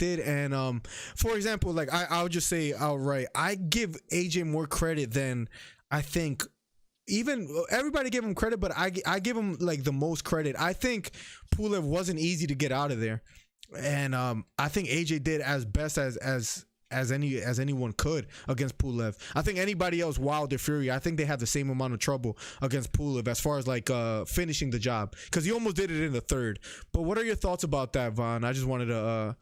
And for example, like I'll just say outright, I give AJ more credit than I think. Even everybody give him credit, but I give him like the most credit. I think Pulev wasn't easy to get out of there, and I think AJ did as best as anyone could against Pulev. I think anybody else, Wilder, Fury, I think they had the same amount of trouble against Pulev as far as like finishing the job, because he almost did it in the third. But what are your thoughts about that, Vaughn? I just wanted to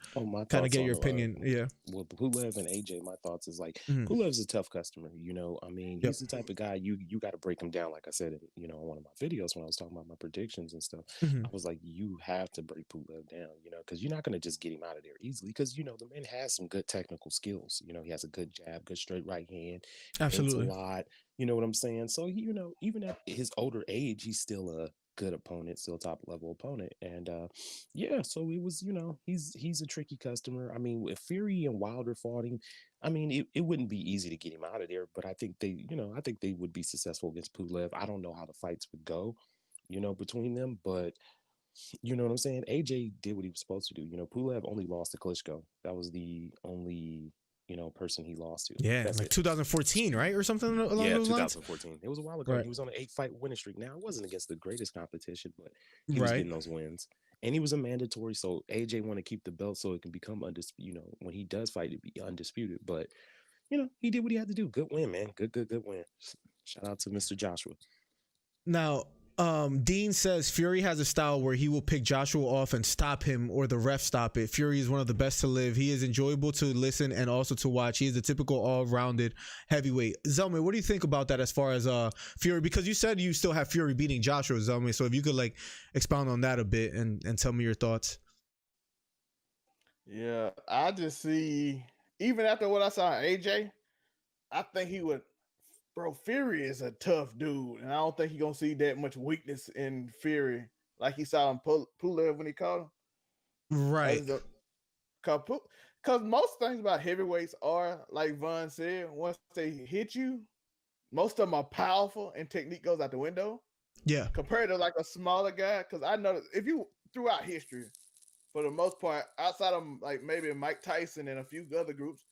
kind of get your opinion. Yeah. Well, Pulev and AJ, my thoughts is like Pulev's a tough customer. You know, I mean, he's the type of guy you got to break him down. Like I said, in one of my videos when I was talking about my predictions and stuff, I was like, you have to break Pulev down. You know, because you're not going to just get him out of there easily. Because the man has some good technical skills. He has a good jab, good straight right hand. Absolutely. A lot. You know what I'm saying? So, even at his older age, he's still a good opponent, still top level opponent. And so it was, he's a tricky customer. I mean, if Fury and Wilder fought him, I mean, it wouldn't be easy to get him out of there, but I think they would be successful against Pulev. I don't know how the fights would go, between them, but you know what I'm saying? AJ did what he was supposed to do. Pulev only lost to Klitschko. That was the only person he lost to. Yeah, that's like 2014, right? Or something along those lines? 2014. It was a while ago. Right. He was on an 8-fight winning streak. Now, it wasn't against the greatest competition, but he was getting those wins. And he was a mandatory, so AJ want to keep the belt so it can become undisputed. When he does fight, it be undisputed. But, he did what he had to do. Good win, man. Good win. Shout out to Mr. Joshua. Now, Dean says Fury has a style where he will pick Joshua off and stop him, or the ref stop it. Fury is one of the best to live. He is enjoyable to listen and also to watch. He is the typical all-rounded heavyweight. Zelme, what do you think about that as far as Fury? Because you said you still have Fury beating Joshua, Zelme. So if you could like expound on that a bit and tell me your thoughts. Yeah, I just see, even after what I saw in AJ, I think he would. Bro, Fury is a tough dude, and I don't think he's going to see that much weakness in Fury like he saw in Pulev when he caught him. Right. Because most things about heavyweights are, like Vaughn said, once they hit you, most of them are powerful and technique goes out the window. Yeah. Compared to like a smaller guy, because I know if you, throughout history, for the most part, outside of like maybe Mike Tyson and a few other groups,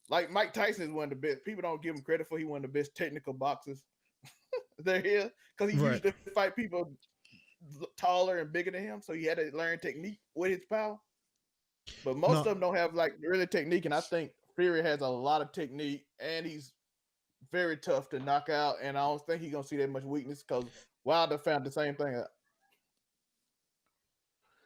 like Mike Tyson is one of the best. People don't give him credit for. He one of the best technical boxers they're here, because he used to fight people taller and bigger than him, so he had to learn technique with his power. But most of them don't have like really technique, and I think Fury has a lot of technique, and he's very tough to knock out. And I don't think he's gonna see that much weakness, because Wilder found the same thing out.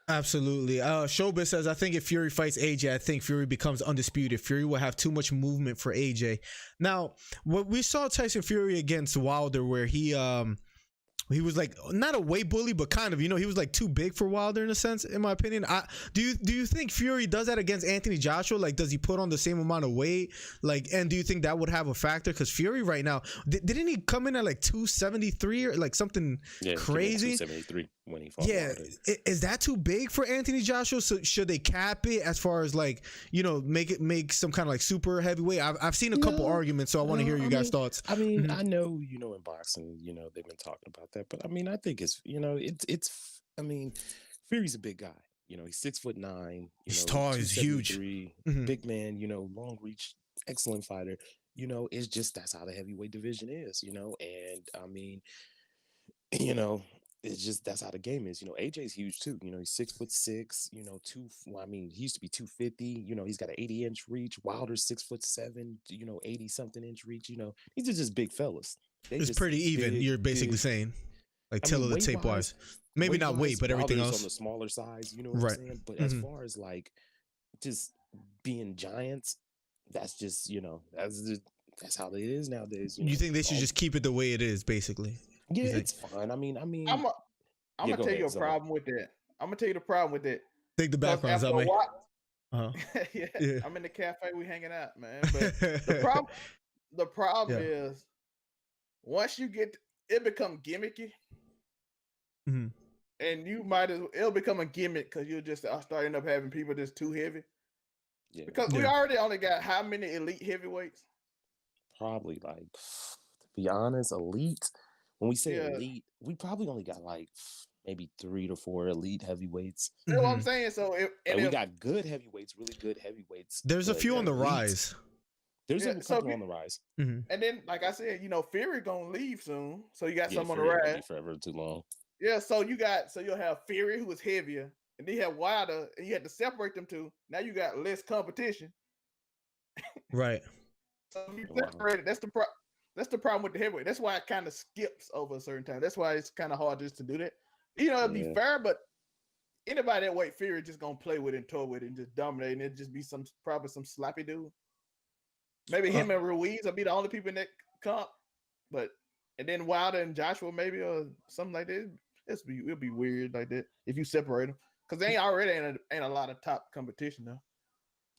Absolutely. Showbiz says, I think if Fury fights AJ, I think Fury becomes undisputed. Fury will have too much movement for AJ. Now, what we saw Tyson Fury against Wilder, where he was like not a weight bully, but kind of, he was like too big for Wilder in a sense, in my opinion. Do you think Fury does that against Anthony Joshua? Like, does he put on the same amount of weight? Like, and do you think that would have a factor? Because Fury right now, didn't he come in at like 273 or like something crazy? 273 when he fought. Yeah, is that too big for Anthony Joshua? So should they cap it as far as like, make some kind of like super heavyweight? I've seen a couple arguments, so I want to hear you guys' thoughts. I mean, I know, in boxing, they've been talking about that, but I mean, I think it's, I mean, Fury's a big guy. He's 6'9". He's tall. He's huge. Big man. Long reach. Excellent fighter. It's just that's how the heavyweight division is. And I mean, it's just that's how the game is. AJ's huge too. He's 6'6". He used to be 250. He's got an 80-inch reach. Wilder's 6'7". 80-something inch reach. These are just big fellas. It's pretty even. You're basically saying, like, tail of the tape wise. Maybe not weight, but everything else on the smaller size. You know what I'm saying? But as far as like just being giants, that's just that's how it is nowadays. You think they should just keep it the way it is, basically? Yeah, it's fine. I mean, I'm gonna tell you a problem with that. I'm gonna tell you the problem with that. Take the background, Zelme. Yeah, I'm in the cafe. We hanging out, man. But the problem is, once you get it, become gimmicky, and you it'll become a gimmick because you'll just start end up having people that's too heavy. Yeah, because we already only got how many elite heavyweights? Probably like, to be honest, elite. When we say elite, we probably only got like maybe 3 to 4 elite heavyweights. That's what I'm saying. So We got good heavyweights, really good heavyweights. There's a few on the elite, rise. There's a couple on the rise. And then, like I said, Fury gonna leave soon, so you got some on the Fury rise. Be forever too long. Yeah, so you'll have Fury, who is heavier, and then you have Wilder, and you had to separate them two. Now you got less competition. Right. So you separated. That's the problem with the heavyweight. That's why it kind of skips over a certain time. That's why it's kind of hard just to do that. It'd be fair, but anybody that weight Fury just gonna play with it and toy with it and just dominate, and it'd just be probably some sloppy dude. Maybe him and Ruiz will be the only people in that comp, and then Wilder and Joshua maybe or something like that. It'll be weird like that if you separate them, because they already ain't a lot of top competition though.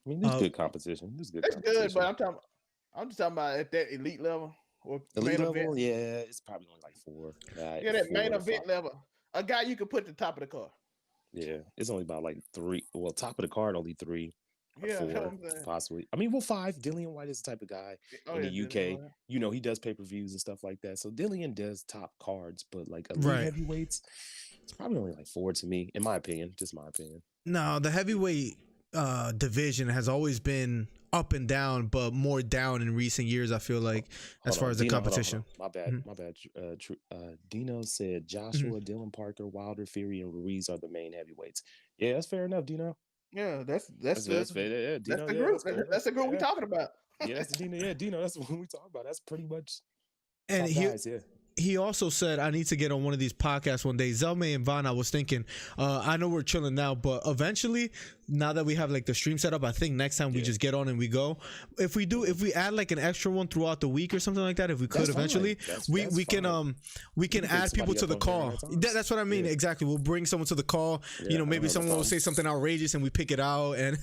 I mean, there's good competition. That's good, but I'm just talking about at that elite level or elite level. Event. Yeah, it's probably only like 4. That main event level, a guy you could put at the top of the card. Yeah, it's only about like 3. Well, top of the card only 3. Yeah, 4, possibly. I mean, 5. Dillian White is the type of guy in the UK. He does pay-per-views and stuff like that. So Dillian does top cards, but like elite heavyweights, it's probably only like 4 to me, in my opinion. Just my opinion. No, the heavyweight division has always been up and down, but more down in recent years, I feel like, as far as the competition. Hold on. My bad. Dino said Joshua, Dylan Parker, Wilder, Fury, and Ruiz are the main heavyweights. Yeah, that's fair enough, Dino. Yeah, that's fair. That's the group. That's the group we're talking about. Yeah, that's the Dino. Yeah, Dino, that's the one we talk about. That's pretty much. And he also said, I need to get on one of these podcasts one day. Zelme and Von, I was thinking, I know we're chilling now, but eventually, now that we have like the stream set up, I think next time we just get on and we go. If we add like an extra one throughout the week or something like that, if we could eventually, we can add people to the call. That's what I mean. Exactly. We'll bring someone to the call. Maybe someone will say something outrageous and we pick it out, and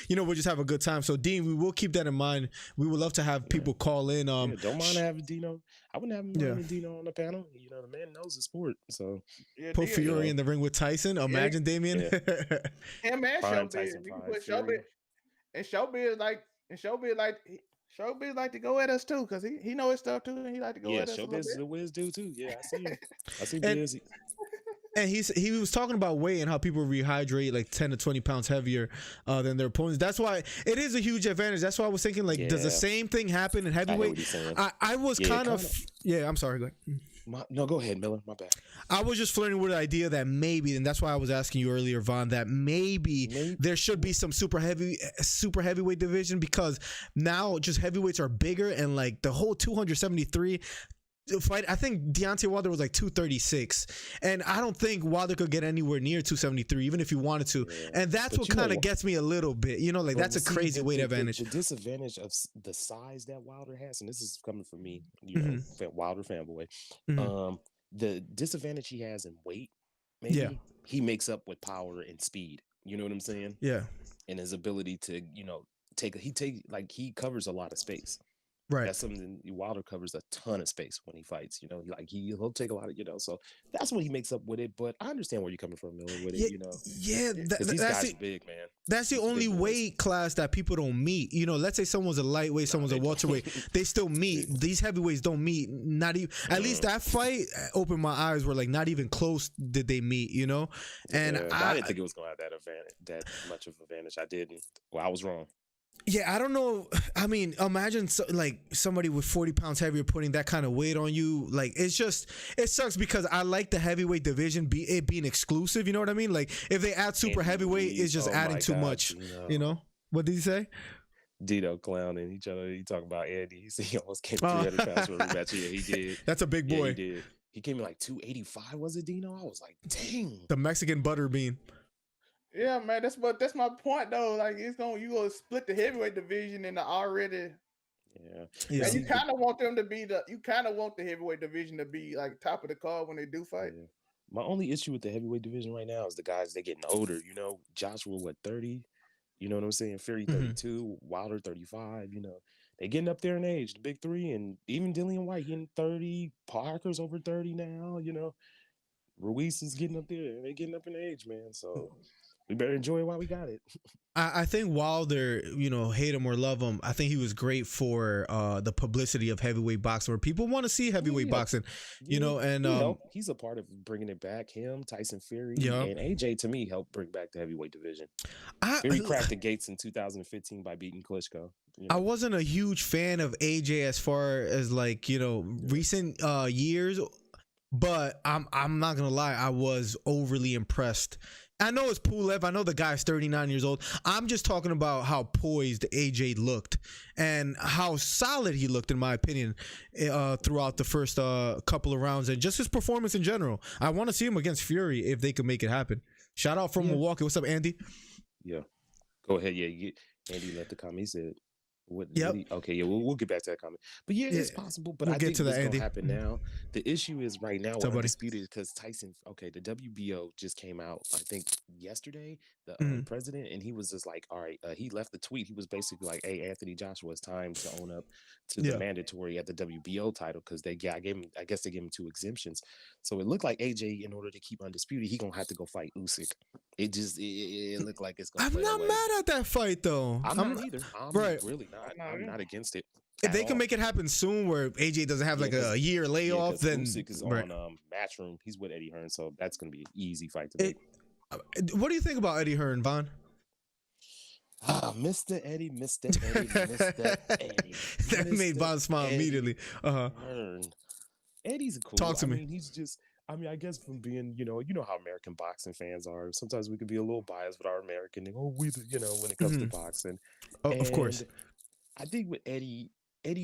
we'll just have a good time. So Dean, we will keep that in mind. We would love to have people call in. Don't mind having Dino. I wouldn't have Dino on the panel. The man knows the sport. So put Fury in the ring with Tyson. Imagine Damien. Him and Showbiz. You can put Showbiz. And Showbiz like to go at us too, because he know his stuff too, and he like to go at us. Yeah, Showbiz is a whiz dude too. Yeah, I see him. I see Biz. And he was talking about weight and how people rehydrate like 10 to 20 pounds heavier than their opponents. That's why it is a huge advantage. That's why I was thinking, like, does the same thing happen in heavyweight? I was kind of I'm sorry. Go ahead. No, go ahead, Miller. My bad. I was just flirting with the idea that maybe, and that's why I was asking you earlier, Von, that maybe there should be some super heavyweight division, because now just heavyweights are bigger, and like the whole 273 fight, I think Deontay Wilder was like 236, and I don't think Wilder could get anywhere near 273 even if he wanted to. And that's what kind of gets me a little bit, like that's a crazy weight advantage. The disadvantage of the size that Wilder has, and this is coming from me, Wilder fanboy, the disadvantage he has in weight, maybe he makes up with power and speed. You know what I'm saying? Yeah. And his ability to he covers a lot of space. Right. That's something Wilder covers a ton of space when he fights. He'll take a lot of, so that's what he makes up with it. But I understand where you're coming from, Miller, with it. Yeah, these guys are big, man. That's the only weight class that people don't meet. Let's say someone's a lightweight, someone's a welterweight. They still meet. These heavyweights don't meet. Not even. At least that fight opened my eyes. Where like not even close did they meet. And I didn't think it was going to have that much of an advantage. I didn't. Well, I was wrong. Yeah, I don't know. I mean, imagine somebody with 40 pounds heavier putting that kind of weight on you. Like, it sucks, because I like the heavyweight division being exclusive. You know what I mean? Like, if they add super heavyweight, it's just adding too much. What did you say? Dino clowning each other. He talking about Andy. He almost came 300 pounds for a rematch. Yeah, he did. That's a big boy. Yeah, he did. He came in like 285. Was it, Dino? I was like, dang. The Mexican butterbean. Yeah, man, that's my point though. Like, you gonna split the heavyweight division in the already. Yeah. And you kind of want them to be the heavyweight division to be like top of the card when they do fight. Yeah. My only issue with the heavyweight division right now is the guys, they're getting older. Joshua 30. You know what I'm saying? Fury 32, Wilder 35. They getting up there in age, the big three, and even Dillian White getting 30. Parker's over 30 now. Ruiz is getting up there. They're getting up in age, man. So we better enjoy it while we got it. I think Wilder, hate him or love him, I think he was great for the publicity of heavyweight boxing, where people want to see heavyweight boxing, and he's a part of bringing it back. Him, Tyson Fury, yeah. and AJ to me helped bring back the heavyweight division. Fury cracked the gates in 2015 by beating Klitschko. I wasn't a huge fan of AJ as far as recent years, but I'm not gonna lie, I was overly impressed. I know it's Pulev. I know the guy's 39 years old. I'm just talking about how poised AJ looked and how solid he looked, in my opinion, throughout the first couple of rounds, and just his performance in general. I want to see him against Fury if they could make it happen. Shout out from Milwaukee. What's up, Andy? Yeah. Go ahead. Yeah. Andy left the comment. He said, Yep. Okay, yeah, we'll get back to that comment. But it's possible. But we'll I get think to that, what's Andy. gonna happen now. The issue is right now we're undisputed because Tyson. Okay, the WBO just came out. I think yesterday, the president, and he was just like, all right. He left the tweet. He was basically like, "Hey, Anthony Joshua, it's time to own up to the mandatory at the WBO title because I gave him. I guess they gave him 2 exemptions. So it looked like AJ, in order to keep undisputed, he gonna have to go fight Usyk. It looked like it's gonna. I'm not mad at that fight though. I'm not either. I'm really not. I'm not against it. If they can make it happen soon, where AJ doesn't have a year layoff, then Usyk is on Matchroom. He's with Eddie Hearn, so that's gonna be an easy fight to make. What do you think about Eddie Hearn, Vaughn? Mr. Eddie. That made Vaughn smile immediately. Hearn. Eddie's a cool. Talk to me. I mean, he's just. I mean, I guess from being, you know how American boxing fans are. Sometimes we can be a little biased with our American. When it comes to boxing. Oh, of course. I think with Eddie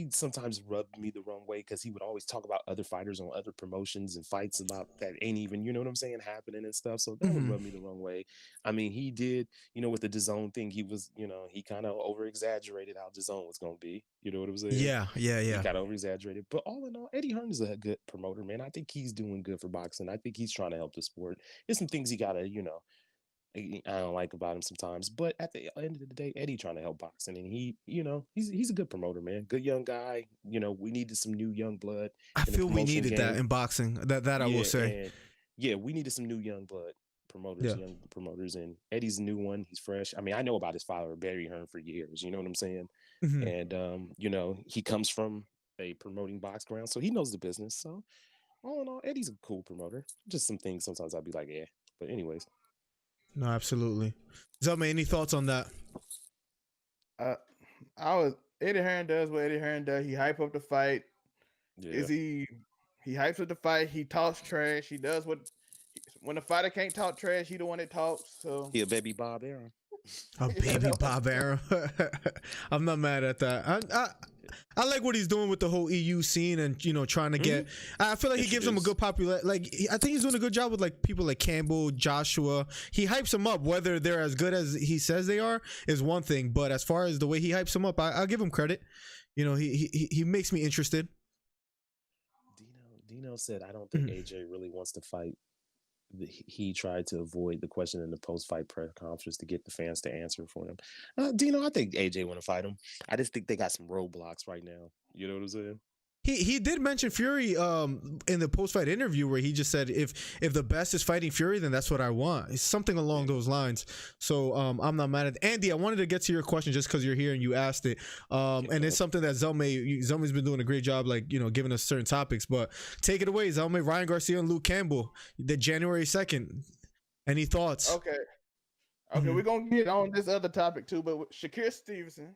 sometimes rubbed me the wrong way because he would always talk about other fighters on other promotions and fights about that ain't even, you know what I'm saying, happening and stuff. So that would rub me the wrong way. I mean, he did, with the DAZN thing, he was, he kind of over-exaggerated how DAZN was going to be. You know what I'm saying? Yeah. He kind of over-exaggerated. But all in all, Eddie Hearn is a good promoter, man. I think he's doing good for boxing. I think he's trying to help the sport. There's some things he got to, I don't like about him sometimes, but at the end of the day, Eddie trying to help boxing, and he's a good promoter, man. Good young guy. We needed some new young blood. I feel we needed that in boxing. That I will say. We needed some new young blood promoters, young promoters, and Eddie's a new one. He's fresh. I mean, I know about his father, Barry Hearn, for years. You know what I'm saying? And he comes from a promoting box ground, so he knows the business. So all in all, Eddie's a cool promoter. Just some things sometimes I'd be like, yeah. But anyways. No, absolutely. Zelma, any thoughts on that? Eddie Hearn does what Eddie Hearn does. He hype up the fight. Yeah. He hypes up the fight. He talks trash. He does when the fighter can't talk trash, he the one that talks. So he a baby Bob Arum. A baby Bob Arum. I'm not mad at that. I like what he's doing with the whole EU scene and trying to get. I feel like he gives them a good popular. I think he's doing a good job with people like Campbell, Joshua. He hypes them up. Whether they're as good as he says they are is one thing, but as far as the way he hypes them up, I'll give him credit. He makes me interested. Dino said, "I don't think AJ really wants to fight." He tried to avoid the question in the post-fight press conference to get the fans to answer for him. Dino, I think AJ want to fight him. I just think they got some roadblocks right now. You know what I'm saying? He did mention Fury in the post-fight interview where he just said if the best is fighting Fury, then that's what I want. It's something along those lines. So I'm not mad at it. Andy, I wanted to get to your question just because you're here and you asked it. And it's something that Zelme's been doing a great job, giving us certain topics. But take it away, Zelme. Ryan Garcia and Luke Campbell, the January 2nd. Any thoughts? Okay, we're gonna get on this other topic too. But Shakur Stevenson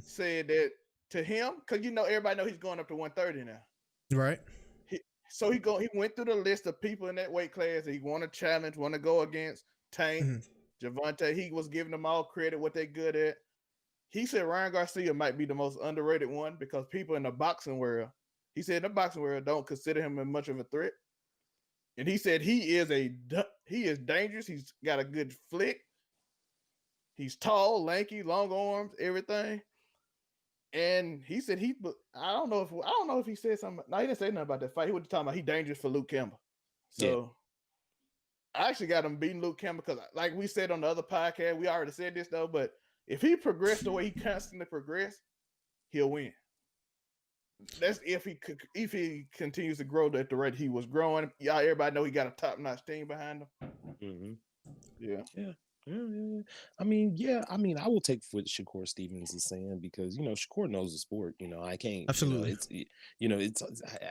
said that. To him, because everybody know he's going up to 130 now. Right. He went through the list of people in that weight class that he want to challenge, want to go against. Tank, Javante. He was giving them all credit what they're good at. He said Ryan Garcia might be the most underrated one because people in the boxing world, don't consider him as much of a threat. And he said he is dangerous. He's got a good flick. He's tall, lanky, long arms, everything. And he said I don't know if he said something. No, he didn't say nothing about that fight. He was talking about he dangerous for Luke Campbell. So I actually got him beating Luke Campbell because, like we said on the other podcast, we already said this though. But if he progressed the way he constantly progressed, he'll win. That's if he continues to grow at the rate he was growing. Everybody know he got a top-notch team behind him. Yeah. Yeah. I mean, I will take what Shakur Stevens is saying because Shakur knows the sport. I can't. Absolutely.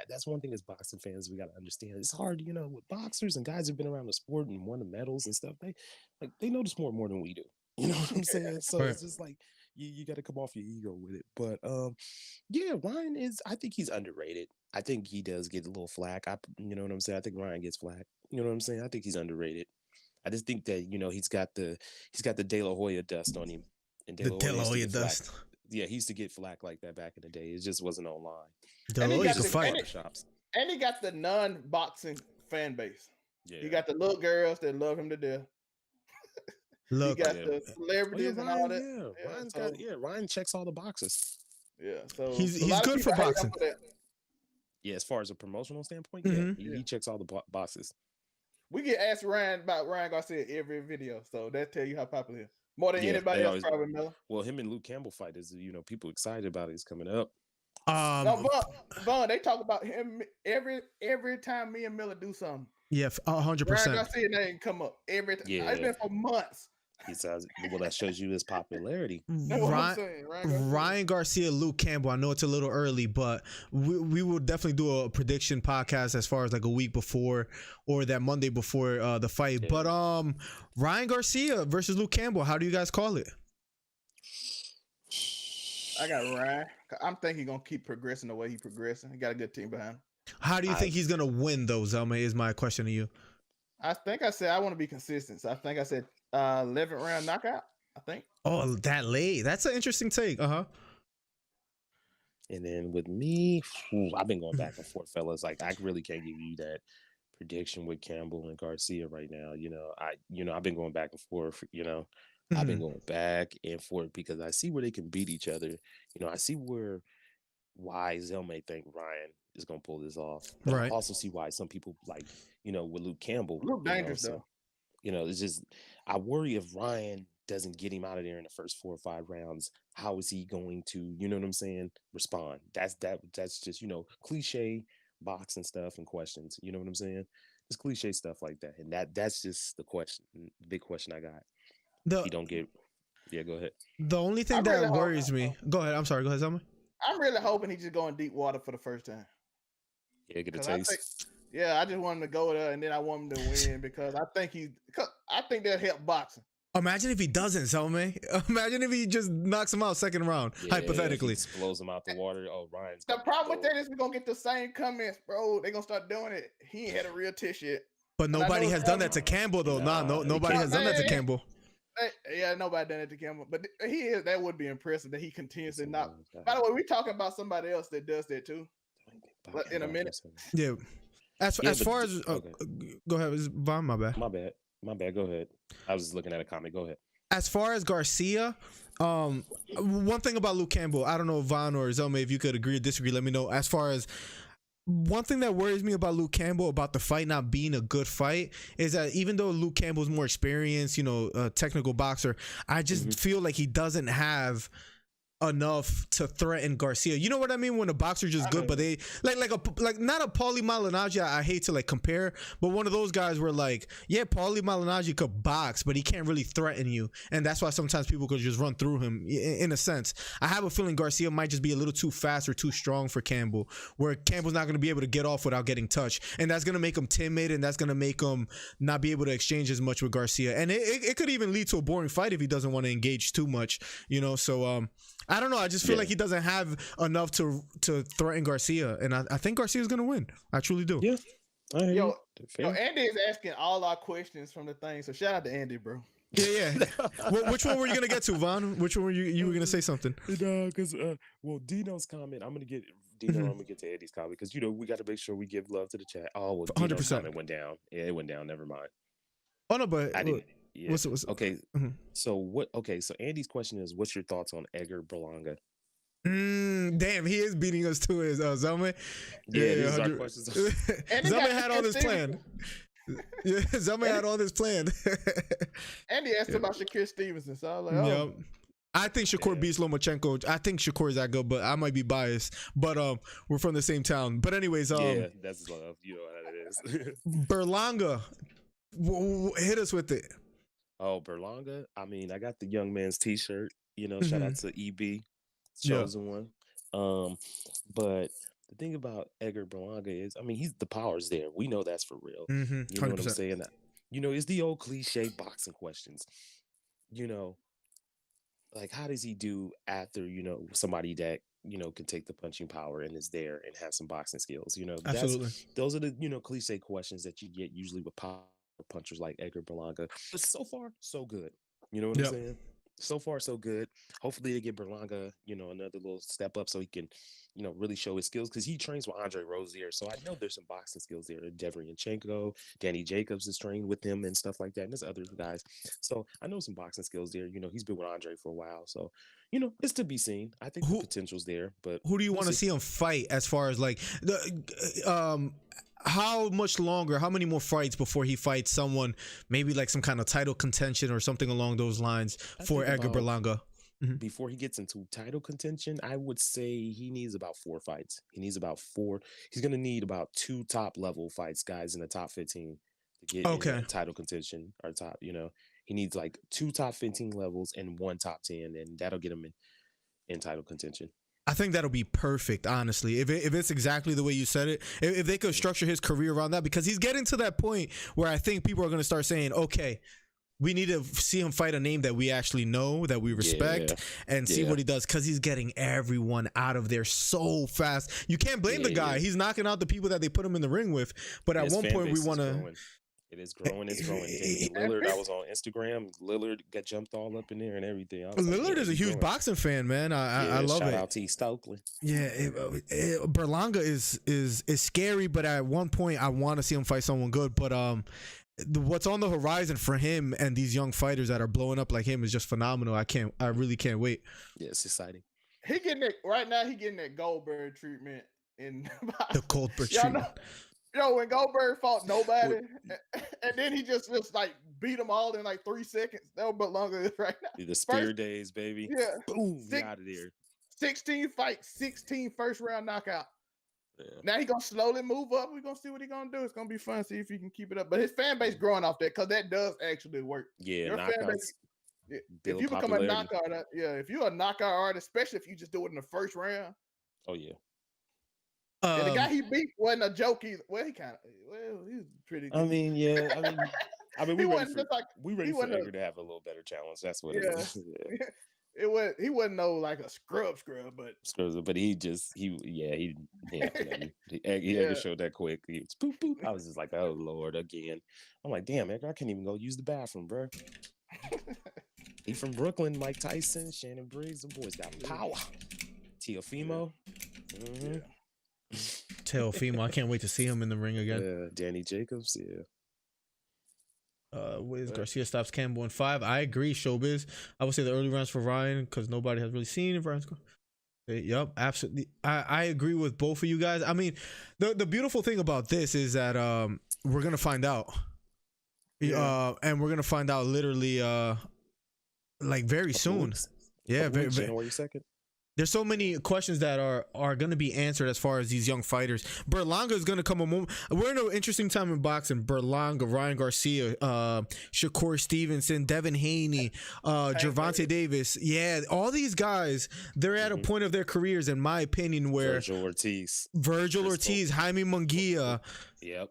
That's one thing as boxing fans we got to understand. It's hard, with boxers and guys who've been around the sport and won the medals and stuff. They know the sport more than we do. You know what I'm saying? So Right. it's just like you got to come off your ego with it. But yeah, Ryan is. I think he's underrated. I think he does get a little flack. You know what I'm saying? I think Ryan gets flack. You know what I'm saying? I think he's underrated. I just think that he's got the De La Hoya dust on him, and The De La Hoya dust. Yeah, he used to get flack like that back in the day. It just wasn't online. De La Hoya's a fight. And he got the non-boxing fan base. Yeah, he got the little girls that love him to death. Look, he got the celebrities and all that. Ryan checks all the boxes. Yeah, so he's good for boxing. Yeah, as far as a promotional standpoint, he checks all the boxes. We get asked about Ryan Garcia every video, so that tell you how popular he is. More than anybody else, probably, Miller. Well, him and Luke Campbell fight is, people excited about it. It's coming up. No, Vaughn, they talk about him every time me and Miller do something. Yeah, 100%. Ryan Garcia name come up every time. Yeah. It's been for months. He says, well, that shows you his popularity. Ryan Garcia, Luke Campbell. I know it's a little early, but we will definitely do a prediction podcast as far as like a week before or that Monday before the fight. Yeah. But Ryan Garcia versus Luke Campbell. How do you guys call it? I got Ryan. I'm thinking he's gonna keep progressing the way he's progressing. He got a good team behind him. How do you think he's gonna win though, Zelma? Is my question to you. I think I said I want to be consistent. So I think I said 11th round knockout, I think. Oh, that late. That's an interesting take. And then with me, I've been going back and forth, fellas. Like I really can't give you that prediction with Campbell and Garcia right now. I've been going back and forth, I've been going back and forth because I see where they can beat each other. I see why Zell may think Ryan is going to pull this off. But I also see why some people like, with Luke Campbell. Luke dangerous though. It's just, I worry if Ryan doesn't get him out of there in the first 4 or 5 rounds, how is he going to, you know what I'm saying, respond? That's just, cliche boxing stuff and questions. You know what I'm saying? It's cliche stuff like that. And that's just the question, big question I got. You don't get, go ahead. The only thing that worries me, go ahead. I'm sorry. Go ahead, Zelma. I'm really hoping he's just going deep water for the first time. Yeah, get a taste. I just want him to go there, and then I want him to win because I think that'll help boxing. Imagine if he doesn't, Zelma. Imagine if he just knocks him out second round, hypothetically. He blows him out the water. Oh, Ryan's the problem with that is we're going to get the same comments, bro. They're going to start doing it. He ain't had a real tissue yet. But nobody has done that to Campbell, though. Nobody has done that to Campbell. Yeah, nobody done it to Campbell, but that would be impressive that he continues to knock. By the way, we talking about somebody else that does that too. In a minute. Yeah. As far as go ahead, Vaughn. My bad. Go ahead. I was just looking at a comment. Go ahead. As far as Garcia, one thing about Luke Campbell, I don't know, Vaughn or Zelma, if you could agree or disagree, let me know. As far as one thing that worries me about Luke Campbell, about the fight not being a good fight, is that even though Luke Campbell's more experienced, a technical boxer, I just feel like he doesn't have enough to threaten Garcia. You know what I mean? When a boxer just good, but they like not a Paulie Malignaggi. I hate to compare, but one of those guys where Paulie Malignaggi could box, but he can't really threaten you, and that's why sometimes people could just run through him. In a sense, I have a feeling Garcia might just be a little too fast or too strong for Campbell, where Campbell's not going to be able to get off without getting touched, and that's going to make him timid, and that's going to make him not be able to exchange as much with Garcia, and it could even lead to a boring fight if he doesn't want to engage too much. So I don't know. I just feel like he doesn't have enough to threaten Garcia, and I think Garcia's gonna win. I truly do. Yeah. Yo, Andy is asking all our questions from the thing, so shout out to Andy, bro. Yeah. Which one were you gonna get to, Vaughn? Which one were you were gonna say something? Because Dino's comment. I'm gonna get Dino. I'm gonna get to Andy's comment because we got to make sure we give love to the chat. Oh, well, Dino's 100%. Comment went down. Yeah, it went down. Never mind. Oh no, but I didn't. Yeah. What's okay? So So Andy's question is, what's your thoughts on Edgar Pralanga? Damn, he is beating us to his Zelma. Yeah, these are questions. Zelma had all this planned. Yeah, Zelma had all this planned. Andy asked about Shakur Stevenson, so I was like, oh. Yep. I think Shakur beats Lomachenko. I think Shakur is that good, but I might be biased. But we're from the same town. But anyways, yeah, that's love. You know how it is. Pralanga, hit us with it. Oh, Berlanga. I mean, I got the young man's T-shirt. Shout Hmm. out to EB, Yeah, chosen one. Um, but the thing about Edgar Berlanga is, I mean, he's the power's there. We know that's for real. You know what I'm 100%. saying? It's the old cliche boxing questions. You know, like how does he do after somebody that can take the punching power and is there and has some boxing skills? Absolutely. Those are the cliche questions that you get usually with power punchers like Edgar Berlanga. But so far, so good. You know what I'm Yep. saying? So far, so good. Hopefully, they get Berlanga, another little step up so he can, really show his skills because he trains with Andre Rozier. So I know there's some boxing skills there. Deveryanchenko, Danny Jacobs is trained with him and stuff like that. And there's other guys. So I know some boxing skills there. He's been with Andre for a while. So, it's to be seen. I think the Who potential's there, but who do you we'll want to see. see him fight as far as like how much longer, how many more fights before he fights someone maybe like some kind of title contention or something along those lines I for think Edgar about Berlanga? before he gets into title contention, I would say he needs about 4 fights. He needs about 4. He's going to need about 2 top level fights, guys in the top 15 to get in Okay. that title contention or top, he needs like 2 top 15 levels and 1 top 10, and that'll get him in title contention. I think that'll be perfect, honestly. If it's exactly the way you said it, if they could structure his career around that, because he's getting to that point where I think people are going to start saying, okay, we need to see him fight a name that we actually know, that we respect, and see what he does, because he's getting everyone out of there so fast. You can't blame the guy. He's knocking out the people that they put him in the ring with. But at one point, we want to. It is growing. It's growing. Damian Lillard, I was on Instagram. Lillard got jumped all up in there and everything. Lillard is a huge boxing fan, man. I love it. Shout out to Stokely. Yeah, Berlanga is scary, but at one point, I want to see him fight someone good. But what's on the horizon for him and these young fighters that are blowing up like him is just phenomenal. I really can't wait. Yeah, it's exciting. He getting that right now. He getting that Goldberg treatment in the Goldberg treatment. When Goldberg fought nobody, and then he just like beat them all in like 3 seconds. That was Berlanga is right now. The spear days, baby. Yeah, boom, out of there. 16 fights, 16 first round knockout. Yeah. Now he's gonna slowly move up. We're gonna see what he's gonna do. It's gonna be fun. See if he can keep it up. But his fan base growing off that, because that does actually work. Yeah, your fan base. If you become a knockout, if you're a knockout artist, especially if you just do it in the first round. Oh yeah. The guy he beat wasn't a joke either. Well, he's pretty good. I mean, yeah. I mean, we ready for Edgar to have a little better challenge. That's what it is. Yeah. He wasn't no like a scrub, but Edgar showed that quick. He was boop boop. I was just like, oh Lord, again. I'm like, damn, Edgar, I can't even go use the bathroom, bro. He from Brooklyn, Mike Tyson, Shannon Briggs, the boys got power. Teofimo. Yeah. Teofimo, I can't wait to see him in the ring again. Yeah, Danny Jacobs, Wiz Garcia stops Campbell in 5. I agree, Showbiz. I would say the early rounds for Ryan, because nobody has really seen it. Yep, absolutely. I agree with both of you guys. I mean, the beautiful thing about this is that we're gonna find out. And we're gonna find out literally like very soon. Yeah, January 2nd. There's so many questions that are going to be answered as far as these young fighters. Berlanga is going to come a moment. We're in an interesting time in boxing. Berlanga, Ryan Garcia, Shakur Stevenson, Devin Haney, Gervonta Davis. Yeah, all these guys, they're at a point of their careers, in my opinion, where Virgil Ortiz, Jaime Munguia. Yep.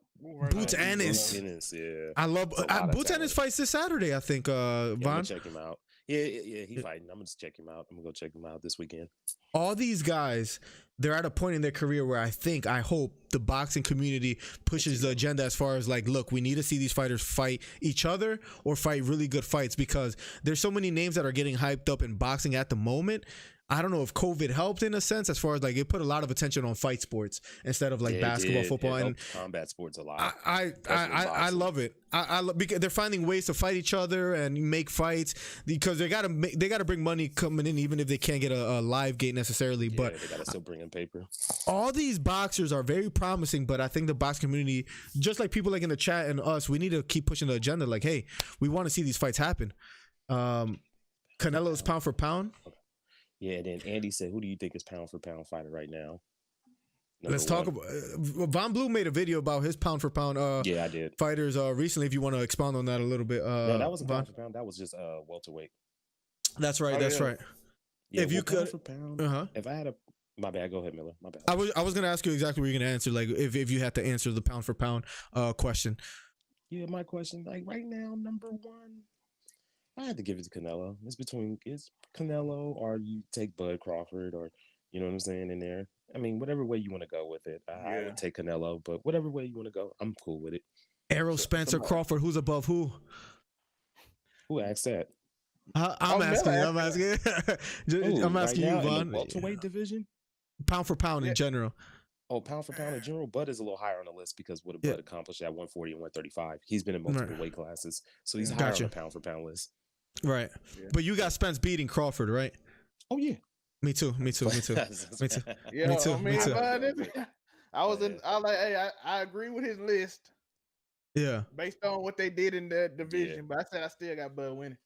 Boots Ennis. Yeah. I love Boots Ennis fights this Saturday, I think. Von. Check him out. Yeah, he's fighting. I'm gonna just check him out. I'm gonna go check him out this weekend. All these guys, they're at a point in their career where I hope the boxing community pushes the agenda as far as like, look, we need to see these fighters fight each other or fight really good fights, because there's so many names that are getting hyped up in boxing at the moment. I don't know if COVID helped in a sense, as far as like it put a lot of attention on fight sports instead of like basketball, football, and combat sports a lot. I love it. I love, because they're finding ways to fight each other and make fights, because they gotta bring money coming in, even if they can't get a live gate necessarily. Yeah, but they gotta still bring in paper. All these boxers are very promising, but I think the boxing community, just like people like in the chat and us, we need to keep pushing the agenda. Like, hey, we want to see these fights happen. Canelo's pound for pound. Yeah, and then Andy said, who do you think is pound for pound fighter right now? Let's talk about Von Blue made a video about his pound for pound Yeah, I did. fighters recently. If you want to expound on that a little bit, No, that wasn't pound for pound. That was just welterweight. That's right. That's right. Yeah, if you could, pound for pound, if I had a, my bad. Go ahead, Miller. My bad. I was gonna ask you exactly what you're gonna answer. Like if you had to answer the pound for pound question. Yeah, my question, like right now, number one, I had to give it to Canelo. It's Canelo, or you take Bud Crawford, or you know what I'm saying in there. I mean, whatever way you want to go with it, I would take Canelo. But whatever way you want to go, I'm cool with it. Errol Spence or Crawford, who's above who? Who asked that? I'm asking. I'm asking right you, now, Von. in the welterweight division, pound for pound in general. Oh, pound for pound in general, Bud is a little higher on the list because what Bud accomplished at 140 and 135. He's been in multiple weight classes, so he's higher on the pound for pound list. Right, but you got Spence beating Crawford, right? Oh yeah. Me too. Me too. Yeah, me too. I agree with his list. Yeah. Based on what they did in the division, but I said I still got Bud winning.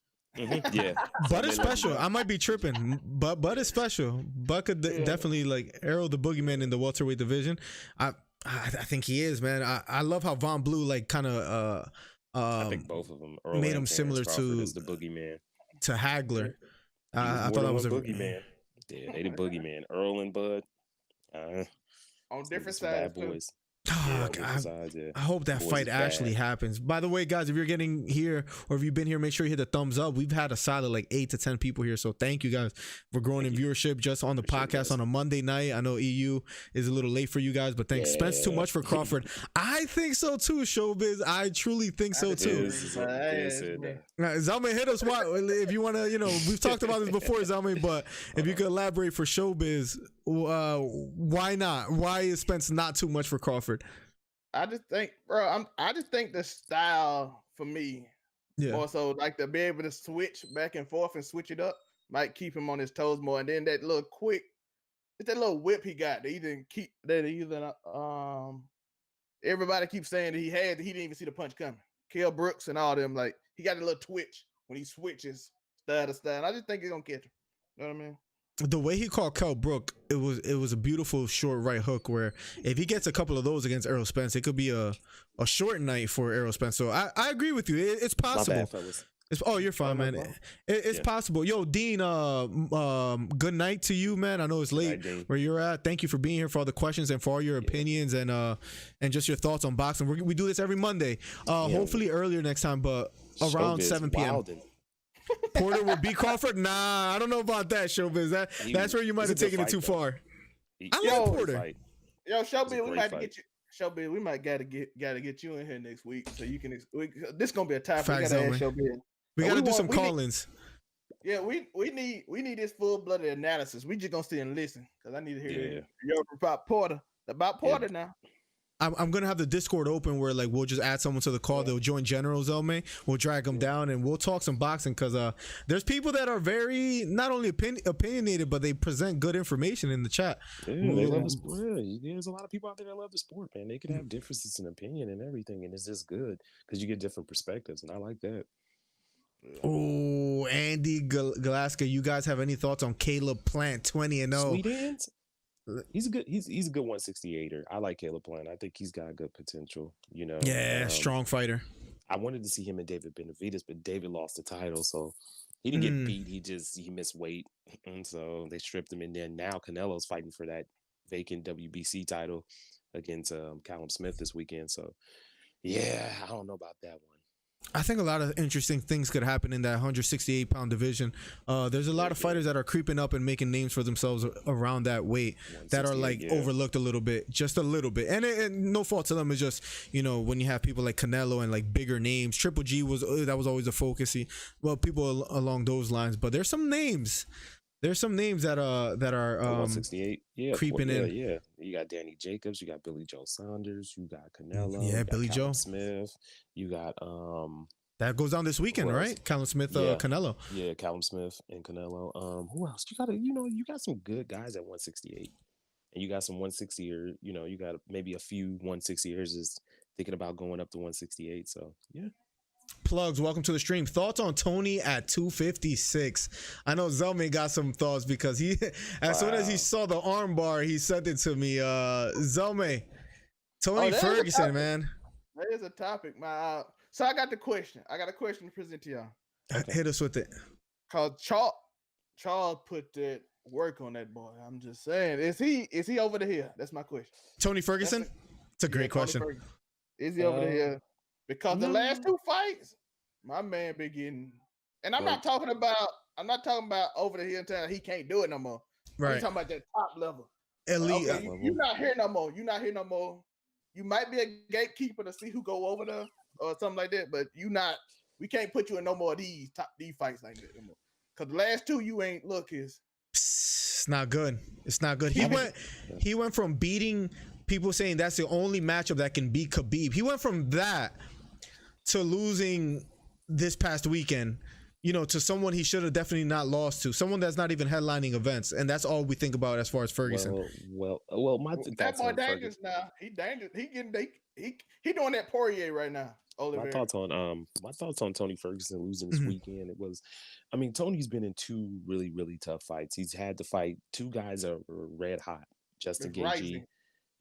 Yeah. Bud is special. I might be tripping, but Bud is special. Bud could definitely like arrow the boogeyman in the welterweight division. I think he is, man. I love how Von Blue like kind of I think both of them made him similar to the boogeyman to Hagler. I thought that was a boogeyman. Yeah, they the boogeyman. Earl and Bud. On different sides. Bad boys. Oh, I hope that fight actually happens. By the way, guys, if you're getting here or if you've been here, make sure you hit the thumbs up. We've had a solid like 8 to 10 people here, so thank you guys for growing in viewership just on the podcast on a Monday night. I know EU is a little late for you guys, but thanks. Spence too much for Crawford. I think so too, Showbiz. I truly think so too. Zalman, hit us if you want to. You know, we've talked about this before, Zalman, but if you could elaborate for Showbiz, why not? Why is Spence not too much for Crawford? I just think, bro, I just think the style for me, more so like to be able to switch back and forth and switch it up might keep him on his toes more. And then that little it's that little whip he got that he didn't keep. Everybody keeps saying that he didn't even see the punch coming. Kell Brooks and all them, like he got a little twitch when he switches style to style. And I just think he's gonna catch him. You know what I mean? The way he called Kell Brook, it was a beautiful short right hook where if he gets a couple of those against Errol Spence, it could be a short night for Errol Spence. So I agree with you. It's possible. My bad, fellas. You're fine, man. It's possible. Yo, Dean, good night to you, man. I know it's late where you're at. Thank you for being here, for all the questions and for all your opinions and just your thoughts on boxing. We do this every Monday. Hopefully earlier next time, but around 7 p.m. Porter will beat Crawford? Nah, I don't know about that, Showbiz. That's where you might have taken it too far. I love Porter. Yo, Showbiz, we might get you. Showbiz, we might gotta get you in here next week so you can. This is gonna be a tie. We gotta ask Showbiz. We gotta do some call-ins. Yeah, we need this full-blooded analysis. We just gonna sit and listen because I need to hear about Porter. Now. I'm gonna have the Discord open where like we'll just add someone to the call. They'll join General Zelme. We'll drag them down and we'll talk some boxing because there's people that are very not only opinionated but they present good information in the chat. Yeah, they love the sport. There's a lot of people out there that love the sport, man. They can have differences in opinion and everything, and it's just good because you get different perspectives, and I like that. Oh, Andy Glasgow, you guys have any thoughts on Caleb Plant 20-0? Sweet hands. He's a good 168er. I like Caleb Plant. I think he's got good potential, you know. Yeah, strong fighter. I wanted to see him and David Benavidez, but David lost the title, so he didn't get beat. He missed weight, and so they stripped him. And then now Canelo's fighting for that vacant WBC title against Callum Smith this weekend. So yeah, I don't know about that one. I think a lot of interesting things could happen in that 168-pound division. There's a lot of fighters that are creeping up and making names for themselves around that weight that are like overlooked a little bit, just a little bit. And no fault to them. It's just, you know, when you have people like Canelo and like bigger names, Triple G was always a focus. Well, people along those lines. But there's some names. There's some names that are 168, creeping in. Yeah, you got Danny Jacobs, you got Billy Joe Saunders, you got Canelo, yeah, Billy Joe Smith, you got that goes on this weekend, right? Callum Smith, Canelo. Yeah, Callum Smith and Canelo. Who else? You got some good guys at 168, and you got some 160er. You know, you got maybe a few 160ers is thinking about going up to 168. So yeah. Plugs, welcome to the stream. Thoughts on Tony at 256? I know Zelman got some thoughts because he, as soon as he saw the arm bar, he sent it to me. Zelman, Tony Ferguson, man. That is a topic, man. So I got the question. I got a question to present to y'all. Okay. Hit us with it. Cause Charles put that work on that boy. I'm just saying, is he over the hill? That's my question. Tony Ferguson? It's a great question. Is he over the hill? Because the last two fights, my man been getting, and I'm not talking about over the hill until he can't do it no more. Right. I'm talking about that top level. Elite. Okay, you're not here no more. You might be a gatekeeper to see who go over there or something like that, but we can't put you in no more of these fights like that anymore. Because the last two you ain't it's not good. It's not good. He went from beating people saying that's the only matchup that can beat Khabib. He went from that to losing this past weekend, to someone he should have definitely not lost to, someone that's not even headlining events, and that's all we think about as far as Ferguson. Well, that boy dangerous now. He dangerous. He doing that Poirier right now. My thoughts on Tony Ferguson losing this weekend. It was, Tony's been in two really, really tough fights. He's had to fight two guys that were red hot, Justin Gaethje,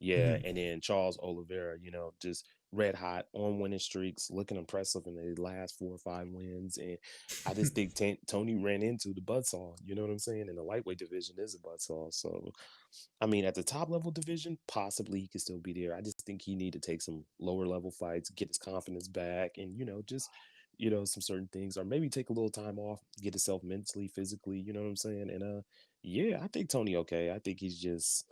and then Charles Oliveira. Just red hot on winning streaks, looking impressive in the last 4 or 5 wins. And I just think Tony ran into the buzzsaw. You know what I'm saying? And the lightweight division is a buzzsaw. So, at the top level division, possibly he could still be there. I just think he need to take some lower level fights, get his confidence back, and some certain things, or maybe take a little time off, get himself mentally, physically. You know what I'm saying? And I think Tony okay. I think he's just.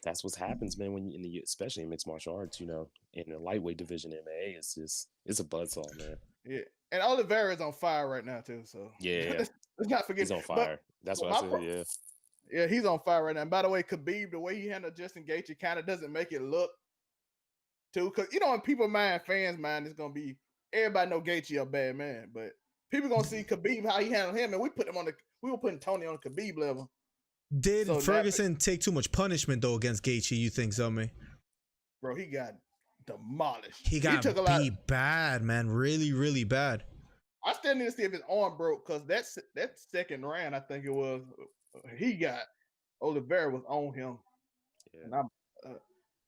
That's what happens, man. When especially in mixed martial arts, in the lightweight division, MMA, it's a buzzsaw, man. Yeah, and Oliveira is on fire right now too. So let's not forget he's on fire. That's what I said. Yeah, he's on fire right now. And by the way, Khabib, the way he handled Justin Gaethje, kind of doesn't make it look too. Because in people mind, fans mind, it's gonna be everybody know Gaethje a bad man, but people gonna see Khabib how he handled him, and we were putting Tony on the Khabib level. Did Ferguson take too much punishment though against Gaethje? You think, Zelman? Bro, he got demolished. He took a beat bad, man. Really, really bad. I still need to see if his arm broke because that second round, I think it was, he got Oliveira was on him. Yeah.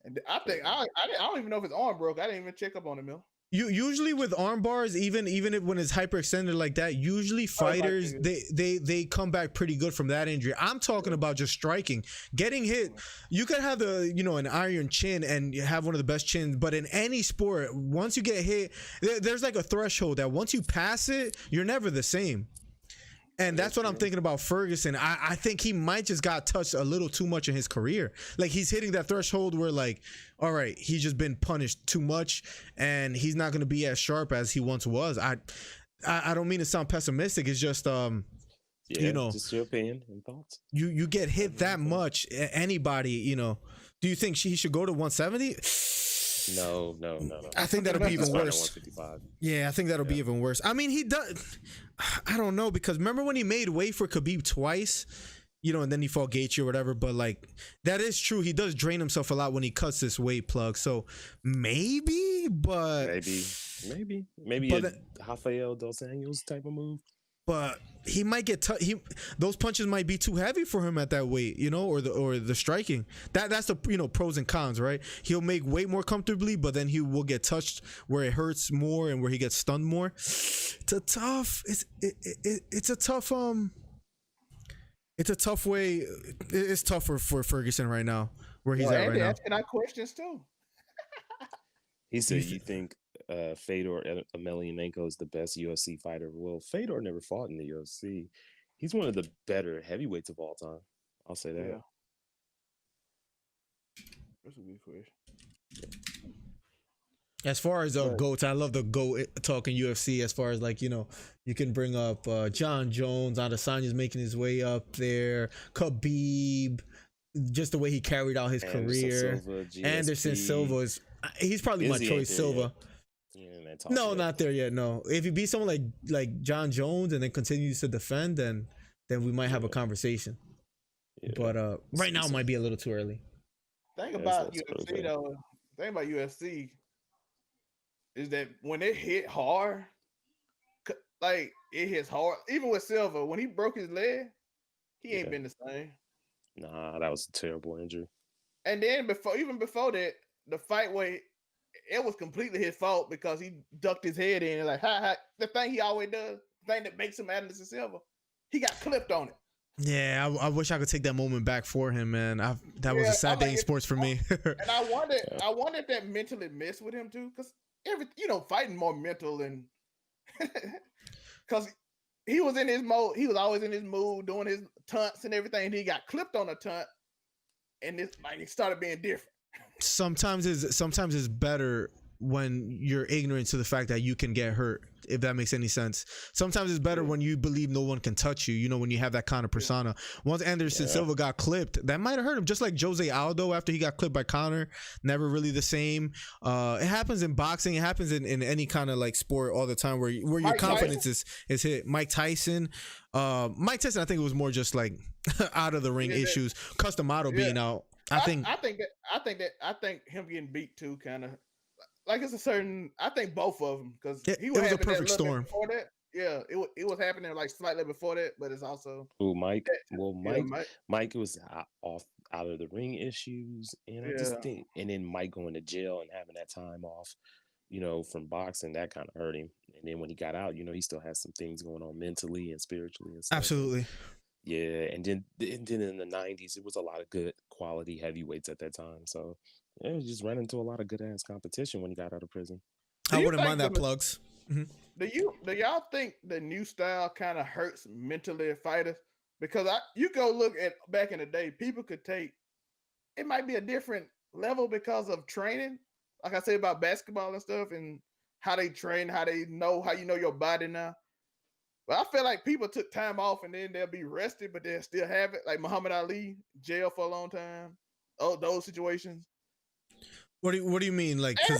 And I think I don't even know if his arm broke. I didn't even check up on him, Mill. You usually with arm bars, even if when it's hyperextended like that, usually fighters they come back pretty good from that injury. I'm talking about just striking, getting hit. You could have an iron chin and have one of the best chins, but in any sport, once you get hit, there's like a threshold that once you pass it, you're never the same. And that's what I'm thinking about Ferguson. I think he might just got touched a little too much in his career. Like he's hitting that threshold where all right, he's just been punished too much and he's not going to be as sharp as he once was. I don't mean to sound pessimistic. It's just, just your opinion and thoughts. You get hit that much, anybody, do you think he should go to 170? No. I think that'll be even worse. Yeah, I think that'll be even worse. He does. I don't know, because remember when he made weight for Khabib twice, and then he fought Gaethje or whatever. But that is true. He does drain himself a lot when he cuts this weight, plug. So maybe Rafael Dos Anjos type of move. But he might get those punches might be too heavy for him at that weight, or the striking. That's the pros and cons, right? He'll make weight more comfortably, but then he will get touched where it hurts more and where he gets stunned more. It's a tough way. It's tougher for Ferguson right now where he's at right now. Asking our questions too. He said, "You think Fedor Emelianenko is the best UFC fighter?" Well, Fedor never fought in the UFC. He's one of the better heavyweights of all time. I'll say that. Yeah. That's a good question. As far as GOATs, I love the GOAT talk in UFC. As far as you can bring up John Jones, Adesanya's making his way up there, Khabib, just the way he carried out his career. Anderson Silva he's probably my choice. Silva. No, not there yet. No, if you beat someone like John Jones and then continues to defend, then we might have a conversation. Yeah. But right now it might be a little too early. Thing about UFC though, is that when they hit hard, like it hits hard. Even with Silva, when he broke his leg, he ain't been the same. Nah, that was a terrible injury. And then even before that, the fight where it was completely his fault because he ducked his head in and like the thing he always does, the thing that makes him Anderson Silva, he got clipped on it. Yeah, I wish I could take that moment back for him, man. That was a sad day in sports for me. And I wonder if that mentally messed with him too, because fighting more mental and because he was in his mode. He was always in his mood, doing his taunts and everything. And he got clipped on a taunt, and it started being different. Sometimes it's better when you're ignorant to the fact that you can get hurt, if that makes any sense. Sometimes it's better when you believe no one can touch you, when you have that kind of persona. Once Anderson Silva got clipped, that might have hurt him, just like Jose Aldo after he got clipped by Conor. Never really the same. It happens in boxing. It happens in any kind of like sport all the time where your confidence is hit. Mike Tyson, I think it was more just like out of the ring issues. Custom Auto being out. I think him getting beat too kind of like it's a certain. I think both of them because it was a perfect storm. Before that. Yeah, it was happening like slightly before that, but it's also Mike. Well, Mike was out of the ring issues, and I just think, and then Mike going to jail and having that time off, from boxing, that kind of hurt him. And then when he got out, he still has some things going on mentally and spiritually and stuff. Absolutely. Yeah, and then in the 90s, it was a lot of good quality heavyweights at that time. So he just ran into a lot of good ass competition when he got out of prison. I wouldn't mind that plugs. Mm-hmm. Do y'all think the new style kind of hurts mentally fighters? Because you go look at back in the day, people could take it might be a different level because of training. Like I said about basketball and stuff, and how they train, how you know your body now. But I feel like people took time off and then they'll be rested, but they'll still have it. Like Muhammad Ali, jail for a long time. Oh, those situations. What do you mean? Like, and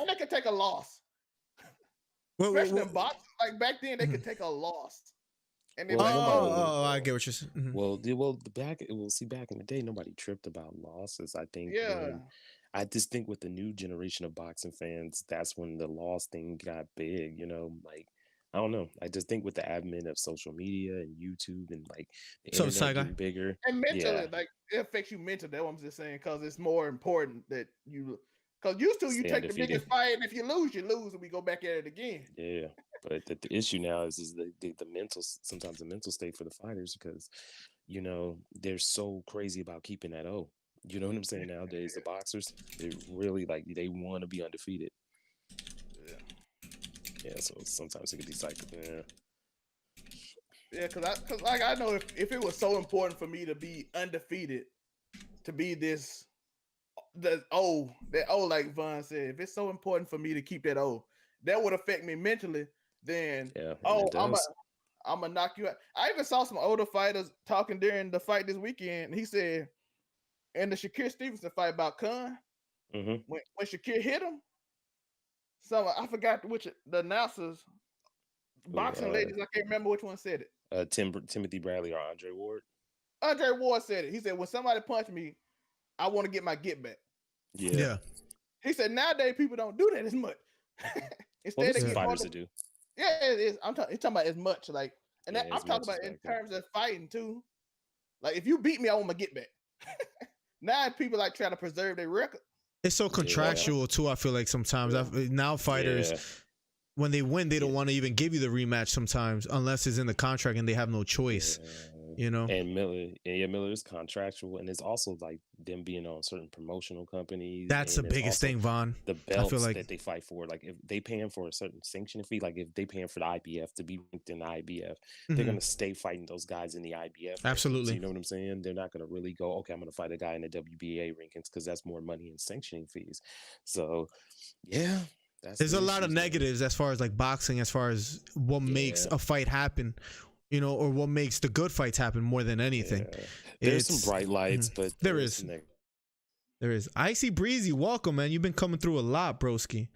they could take a loss. Especially in boxing, like back then, they could take a loss. And then I get what you're saying. Mm-hmm. Back in the day, nobody tripped about losses. I think. Yeah. I just think with the new generation of boxing fans, that's when the loss thing got big. Like. I don't know. I just think with the advent of social media and YouTube and like the internet getting bigger and mentally, like it affects you mentally. That's what I'm just saying because it's more important that you. Because used to you take undefeated. The biggest fight, and if you lose, and we go back at it again. Yeah, but the issue now is the mental. Sometimes the mental state for the fighters because they're so crazy about keeping that O. You know what I'm saying? Nowadays, the boxers they really they want to be undefeated. Yeah, so sometimes it can be like, because I know if it was so important for me to be undefeated, to be that like Von said, if it's so important for me to keep that O, that would affect me mentally. Then I'm gonna knock you out. I even saw some older fighters talking during the fight this weekend. He said in the Shakur Stevenson fight about Khan, when Shakur hit him. So I forgot which the announcers, boxing ladies. I can't remember which one said it. Timothy Bradley or Andre Ward. Andre Ward said it. He said, "When somebody punched me, I want to get my get back." Yeah. He said nowadays people don't do that as much. Instead, they get fighters to do. Yeah, it is. He's talking about as much I'm talking about in terms of fighting too. Like if you beat me, I want my get back. Now people try to preserve their record. It's so contractual too. I feel like sometimes now fighters, when they win, they don't want to even give you the rematch sometimes unless it's in the contract and they have no choice. And Miller is contractual, and it's also like them being on certain promotional companies. That's the biggest thing, Von. The belts that they fight for, like if they paying for a certain sanctioning fee, like if they paying for the IBF to be ranked in the IBF, they're gonna stay fighting those guys in the IBF. Absolutely, rankings, you know what I'm saying? They're not gonna really go, okay, I'm gonna fight a guy in the WBA rankings because that's more money in sanctioning fees. So, yeah. There's a lot of negatives as far as like boxing, as far as what makes a fight happen. Or what makes the good fights happen more than anything. Yeah. There's some bright lights, but there is. Icy Breezy, welcome, man. You've been coming through a lot, broski.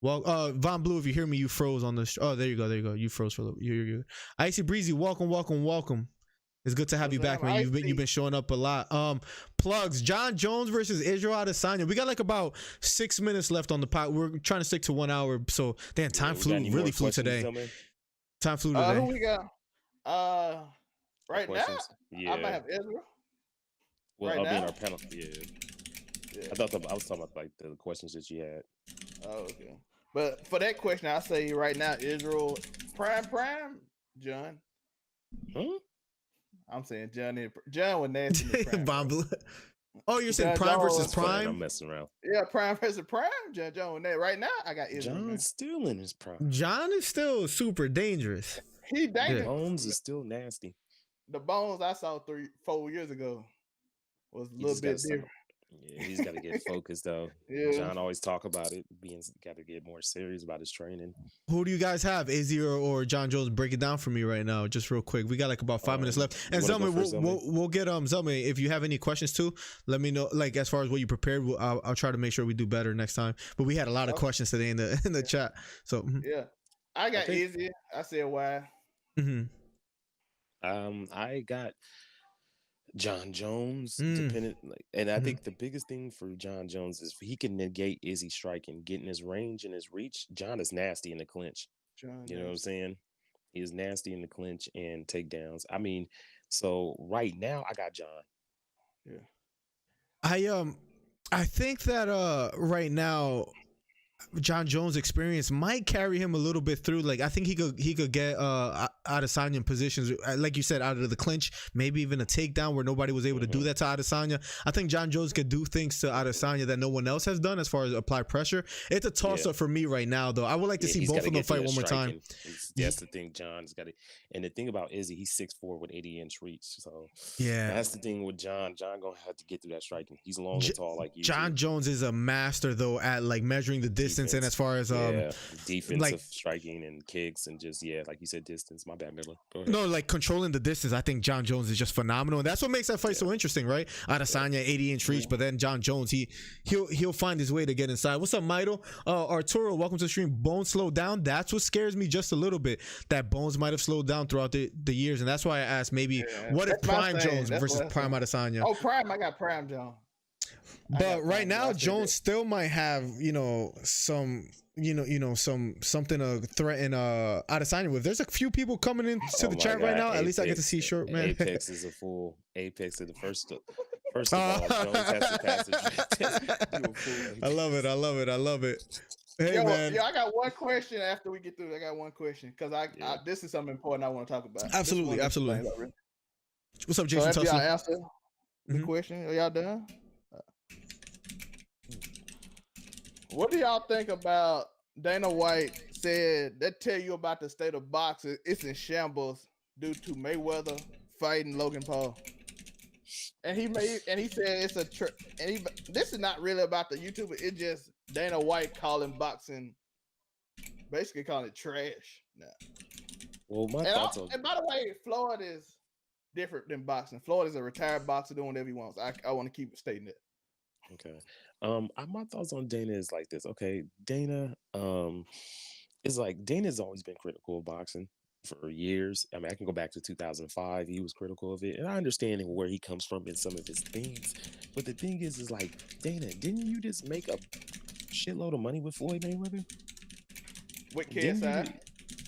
Well, Von Blue, if you hear me, you froze on the. Oh, there you go. You froze for a little. You're Icy Breezy, welcome. It's good to have you back, man. You've been showing up a lot. Plugs. John Jones versus Israel Adesanya. We got like about 6 minutes left on the pot. We're trying to stick to 1 hour, so damn, time really flew today. Time flew Who today. we got? Right now, Questions? I might Yeah. have Ezra. Well, Right I'll be in now? our panel. Yeah. Yeah. I was talking about like the questions that you had. Oh, okay. But for that question, I say right now, Israel prime, John. Huh? I'm saying John was nasty in the prime. Bomb Blue. Oh, you're saying John Prime versus Jones. That's fine. I'm Prime? messing around. Yeah, prime versus prime. John was nasty. Right now, I got Israel. Man. John's still in his prime. John is still super dangerous. He dangerous. Bones is still nasty. The Bones I saw 3-4 years ago was a He little just bit gotta stop. different. Yeah, he's got to get focused though. Yeah. John always talk about it. Got to get more serious about his training. Who do you guys have, AZ or John Jones? Break it down for me right now, just real quick. We got like about 5 minutes left. And you wanna Zelman, go first, we'll get Zelman. If you have any questions too, let me know. Like as far as what you prepared, I'll try to make sure we do better next time. But we had a lot of questions today in the chat. So Yeah, I got Izzy. I said why. I got John Jones, dependent, and I think the biggest thing for John Jones is he can negate Izzy striking, getting his range and his reach. John is nasty in the clinch. You know what I'm saying? He is nasty in the clinch and takedowns. I mean, so right now I got John. Yeah. I think that right now John Jones' experience might carry him a little bit through. Like I think he could get Adesanya in positions, like you said, out of the clinch, maybe even a takedown where nobody was able to do that to Adesanya. I think John Jones could do things to Adesanya that no one else has done as far as apply pressure. It's a toss up for me right now, though. I would like to see both of them fight one more time. That's the thing. John's got it. And the thing about Izzy, he's 6'4" with 80-inch reach. So yeah, that's the thing with John. John gonna have to get through that striking. He's long and tall like you. John Jones is a master though at like measuring the distance and as far as defensive like striking and kicks and just like you said, distance. My bad, Miller. Go ahead. No, like controlling the distance. I think John Jones is just phenomenal, and that's what makes that fight so interesting, right? Adesanya 80-inch reach, but then John Jones, he'll find his way to get inside. What's up, Mido? Arturo, welcome to the stream. Bones slowed down. That's what scares me just a little bit. That Bones might have slowed down throughout the years, and that's why I asked maybe what if Prime Jones versus Prime Adesanya? Oh, Prime, I got Prime Jones. But right now, Jones still might have something to threaten Adesanya with. There's a few people coming into the chat right now. At least I get to see Short Man. Apex is a fool. Apex is the first of all, Jones has to pass it. I love it. Hey, man. I got one question after we get through. I got one question because this is something important I want to talk about. Absolutely. What's up, Jason? So y'all answer the question. Are y'all done? What do y'all think about Dana White said that tell you about the state of boxing? It's in shambles due to Mayweather fighting Logan Paul. And he said it's this is not really about the YouTuber. It's just Dana White calling boxing, basically calling it trash now. Well, and by the way, Floyd is different than boxing. Floyd is a retired boxer doing whatever he wants. I want to keep stating it. Okay. My thoughts on Dana is like this. Okay, Dana, it's like Dana's always been critical of boxing for years. I mean, I can go back to 2005. He was critical of it, and I understand where he comes from in some of his things. But the thing is like, Dana, didn't you just make a shitload of money with Floyd Mayweather? With KSI,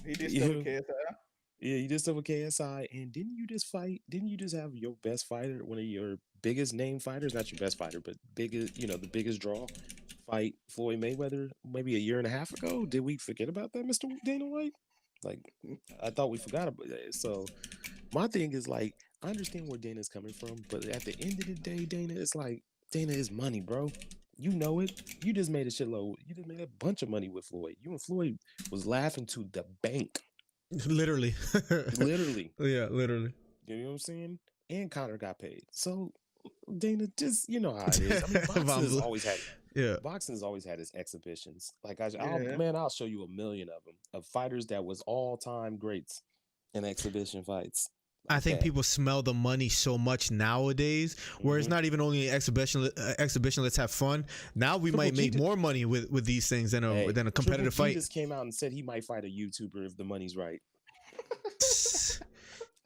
he did stuff with KSI. Yeah, you did stuff with KSI, and didn't you just fight? Didn't you just have your best fighter, one of your biggest name fighters, not your best fighter, but biggest, the biggest draw, fight Floyd Mayweather maybe a year and a half ago? Did we forget about that, Mr. Dana White? Like, I thought we forgot about that. So my thing is like, I understand where Dana's coming from, but at the end of the day, Dana, it's like, Dana is money, bro. You know it. You just made a shitload. You just made a bunch of money with Floyd. You and Floyd was laughing to the bank. Literally. Yeah, literally. You know what I'm saying? And Connor got paid. So Dana, just you know how it is. I mean, boxing has always had its exhibitions. Like I'll show you 1 million of them of fighters that was all-time greats in exhibition fights. Like I think people smell the money so much nowadays, where it's not even only an exhibition. Let's have fun. Now we might make more money with these things than a competitive fight. He just came out and said he might fight a YouTuber if the money's right.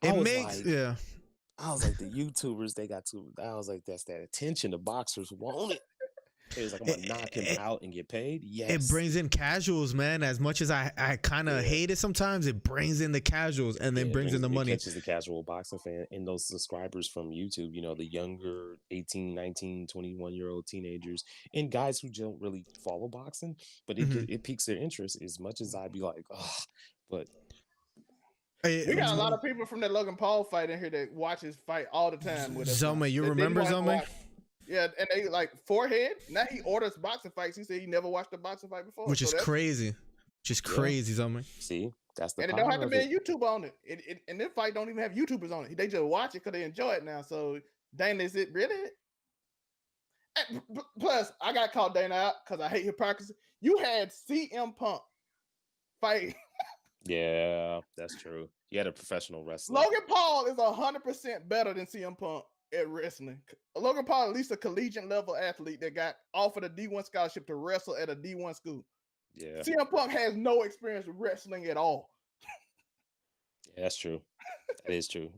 I was like, the YouTubers, they got to. I was like, that's that attention the boxers want it. It's like I'm gonna knock him out and get paid. Yes, it brings in casuals, man. As much as I kind of hate it sometimes, it brings in the casuals and then brings in the money. It catches the casual boxing fan and those subscribers from YouTube, you know, the younger 18, 19, 21-year-old teenagers and guys who don't really follow boxing, but it piques their interest as much as I'd be like, oh, but we got a lot of people from that Logan Paul fight in here that watch his fight all the time with us. Zoma, you remember Zoma? Yeah, and they like forehead. Now he orders boxing fights. He said he never watched a boxing fight before, which is crazy. Just crazy, Zoma. See, that's the and it don't have to be on YouTube on it. And this fight don't even have YouTubers on it. They just watch it because they enjoy it now. So Dana, is it really? And plus, I got called Dana out because I hate hypocrisy. You had CM Punk fight. Yeah, that's true. He had a professional wrestler. Logan Paul is 100% better than CM Punk at wrestling. Logan Paul at least a collegiate level athlete that got offered a D1 scholarship to wrestle at a D1 school. Yeah. CM Punk has no experience with wrestling at all. Yeah, that's true. That is true.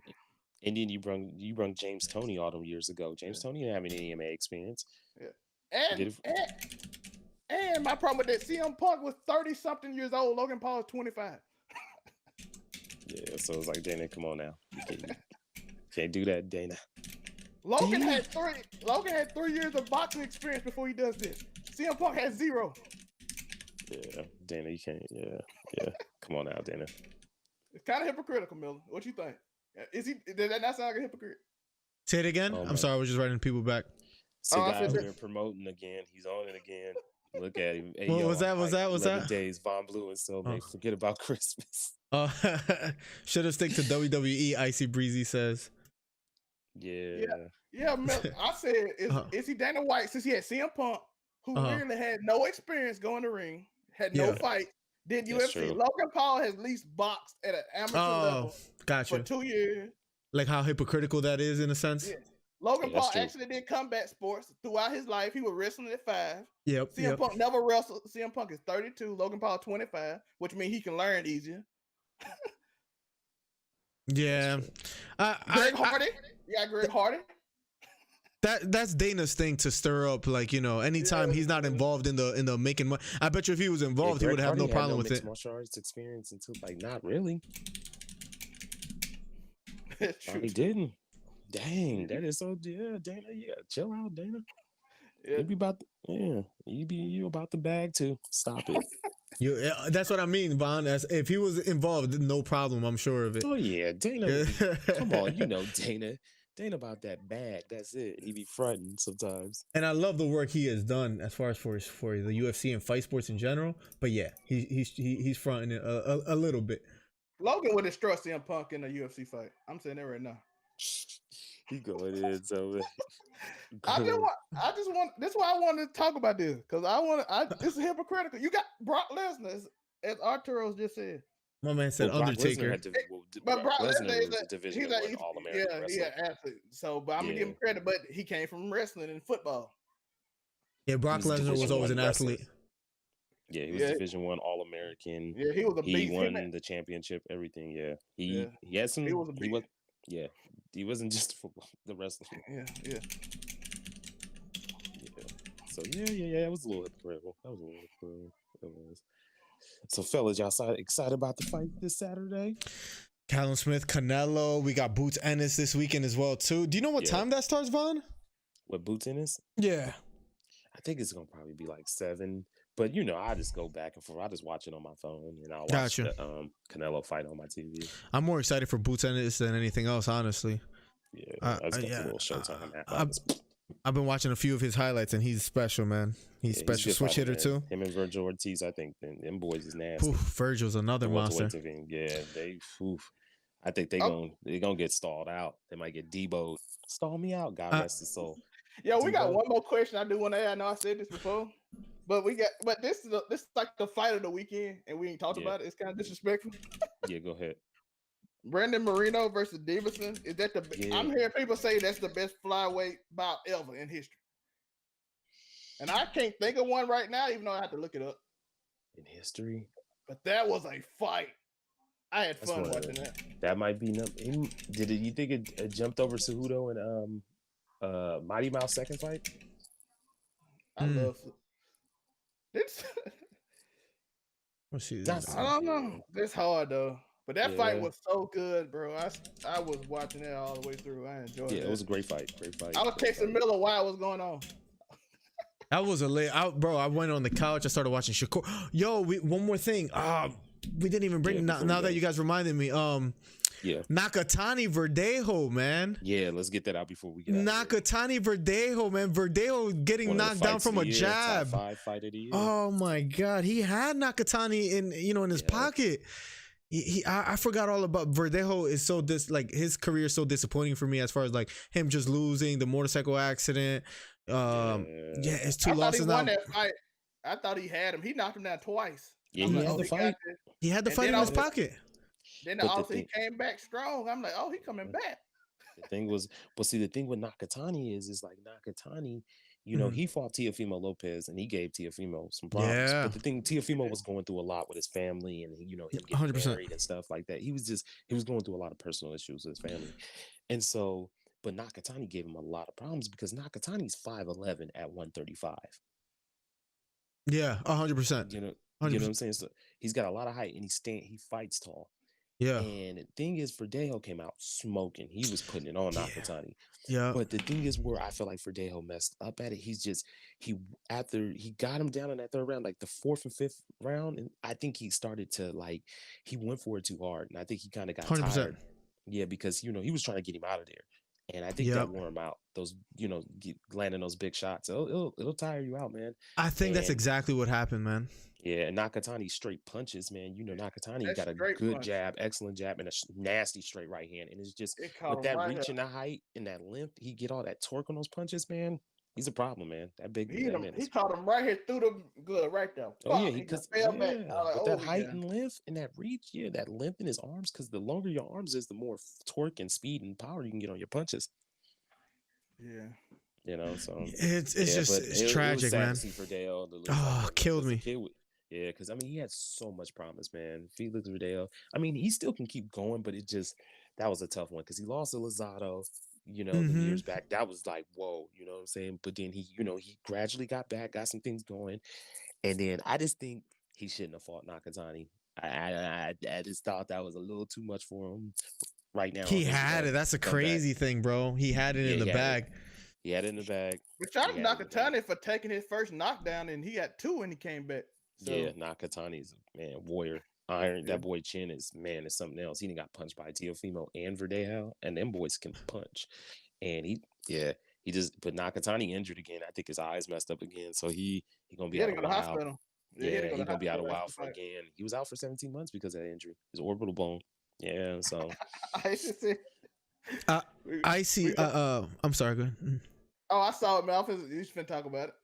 And then you brung James Toney all them years ago. James Toney didn't have any AMA experience. Yeah. And my problem with that, CM Punk was 30-something years old. Logan Paul is 25. Yeah, so it's like, Dana, come on now. You can't do that, Dana. Logan had 3 years of boxing experience before he does this. CM Punk has 0. Yeah, Dana, you can't. Yeah. Come on now, Dana. It's kind of hypocritical, Miller. What you think? Did that not sound like a hypocrite? Say it again. I'm sorry, I was just writing people back. So guys, we're promoting again. He's on it again. Look at him. Hey, what was that? Was that? Days, Von Blue and so man, forget about Christmas. Should have stick to WWE. Icy Breezy says. Yeah. I said, is he Dana White since he had CM Punk, who really had no experience going to ring, had no fight, did UFC. True. Logan Paul has at least boxed at an amateur level for 2 years. Like how hypocritical that is in a sense. Yeah. Logan Paul actually did combat sports throughout his life. He was wrestling at 5. Yep. CM Punk never wrestled. CM Punk is 32. Logan Paul 25, which means he can learn easier. Yeah. Greg Hardy. Greg Hardy. That's Dana's thing to stir up, like, you know, anytime he's not involved in the making money. I bet you if he was involved, he would have no problem with it. Martial arts experience until like not really. He didn't. Dang, that is so. Yeah, Dana. Yeah, chill out, Dana. Yeah. You about the bag too. Stop it. That's what I mean, Von. If he was involved, no problem. I'm sure of it. Oh yeah, Dana. Come on, you know Dana. Dana about that bag. That's it. He be fronting sometimes. And I love the work he has done as far as for the UFC and fight sports in general. But yeah, he's fronting it a little bit. Logan would destroy CM Punk in a UFC fight. I'm saying that right now. He going in, so I just want. That's why I wanted to talk about this because this is hypocritical. You got Brock Lesnar, as Arturo's just said. My man said Undertaker. But Brock Lesnar is a Division I All-American wrestler. Athlete. So, but I'm gonna give him credit. But he came from wrestling and football. Yeah, Brock Lesnar was always an athlete. Yeah, he was Division I All-American. Yeah, he was a beast. He won the championship. Everything. Yeah, he had some. He was a beast. He wasn't just the wrestler. Yeah. So it was a little hypocritical. It was. So, fellas, y'all excited about the fight this Saturday? Callum Smith, Canelo. We got Boots Ennis this weekend as well, too. Do you know what time that starts, Vaughn? What, Boots Ennis? Yeah. I think it's going to probably be like 7. But, you know, I just go back and forth. I just watch it on my phone, and I'll watch the Canelo fight on my TV. I'm more excited for Boots Ennis than anything else, honestly. Yeah, that's a little Showtime. I've been watching a few of his highlights, and he's special, man. He's special. Switch hitter, too. Him and Virgil Ortiz, I think, them boys is nasty. Virgil's another monster. Yeah, I think they're gonna get stalled out. They might get Debo'd. Stall me out, God rest his soul. Yeah, we got one more question I do want to add. I know I said this before, but this is like the fight of the weekend, and we ain't talked about it. It's kind of disrespectful. Yeah, go ahead. Brandon Moreno versus Davidson. Is that I'm hearing people say that's the best flyweight bout ever in history. And I can't think of one right now, even though I have to look it up. In history? But that was a fight. I had fun watching that. That might be you think it jumped over Cejudo and Mighty Mouse second fight? I love this. Let's see. I don't know. It's hard though. But that fight Yeah. was so good, bro. I was watching it all the way through. I enjoyed it. Yeah, it was a great fight. Great fight. I was texting Miller while it was going on. That was a late out, bro. I went on the couch. I started watching Shakur. Yo, one more thing. We didn't even bring now that you guys reminded me. Yeah. Nakatani Verdejo, man. Yeah, let's get that out before we get Nakatani Verdejo, man. Verdejo getting knocked down from a jab. Top 5 fight of the year. Oh my God, he had Nakatani in his pocket. I forgot all about Verdejo. Is so his career is so disappointing for me as far as like him just losing the motorcycle accident. It's 2 losses now. That fight. I thought he had him. He knocked him down twice. Yeah, he had the fight. He had the fight in his pocket. Then also he came back strong. I'm like, oh, he coming back. The thing was, but see, the thing with Nakatani is like Nakatani, you know, he fought Teofimo Lopez and he gave Teofimo some problems. Yeah. But the thing, Teofimo was going through a lot with his family and, you know, him getting 100%. married and stuff like that. He was going through a lot of personal issues with his family. And so, but Nakatani gave him a lot of problems because Nakatani's 5'11" at 135. Yeah, 100%. You know what I'm saying? So he's got a lot of height and he fights tall. Yeah. And the thing is, Verdejo came out smoking. He was putting it on Nakatani. Yeah. But the thing is where I feel like Verdejo messed up at it. After he got him down in that 3rd round, like the 4th and 5th round, and I think he started to he went for it too hard. And I think he kind of got 100%. tired. Yeah, because, you know, he was trying to get him out of there. And I think that wore him out. Those, you know, landing those big shots. It'll tire you out, man. I think that's exactly what happened, man. Yeah, Nakatani straight punches, man. You know, Nakatani got a good jab, excellent jab, and a nasty straight right hand. And it's just with that reach and the height and that length, he get all that torque on those punches, man. He's a problem, man. That big man. He caught him right here through the good right there. Oh yeah, because with that height and length and that reach, that length in his arms. Because the longer your arms is, the more torque and speed and power you can get on your punches. Yeah. You know, so it's tragic, man. Killed me. Yeah, because I mean, he had so much promise, man. Felix Verdejo. I mean, he still can keep going, but that was a tough one because he lost to Lozado, you know, the years back. That was like, whoa, you know what I'm saying? But then he gradually got back, got some things going. And then I just think he shouldn't have fought Nakatani. I just thought that was a little too much for him right now. He had it. That's a crazy thing, bro. He had it in the bag. He had it in the bag. But shout out to Nakatani for taking his first knockdown, and he had 2 when he came back. So. Yeah, Nakatani's warrior. Iron. That boy Chin is something else. He done got punched by Teofimo and Verdejo, and them boys can punch. And he just put Nakatani injured again. I think his eyes messed up again, so he gonna be out a while. Yeah, he's gonna be out a while for again. He was out for 17 months because of that injury. His orbital bone. Yeah, so I see. I'm sorry. Go ahead. Oh, I saw it, man. You should talk about it.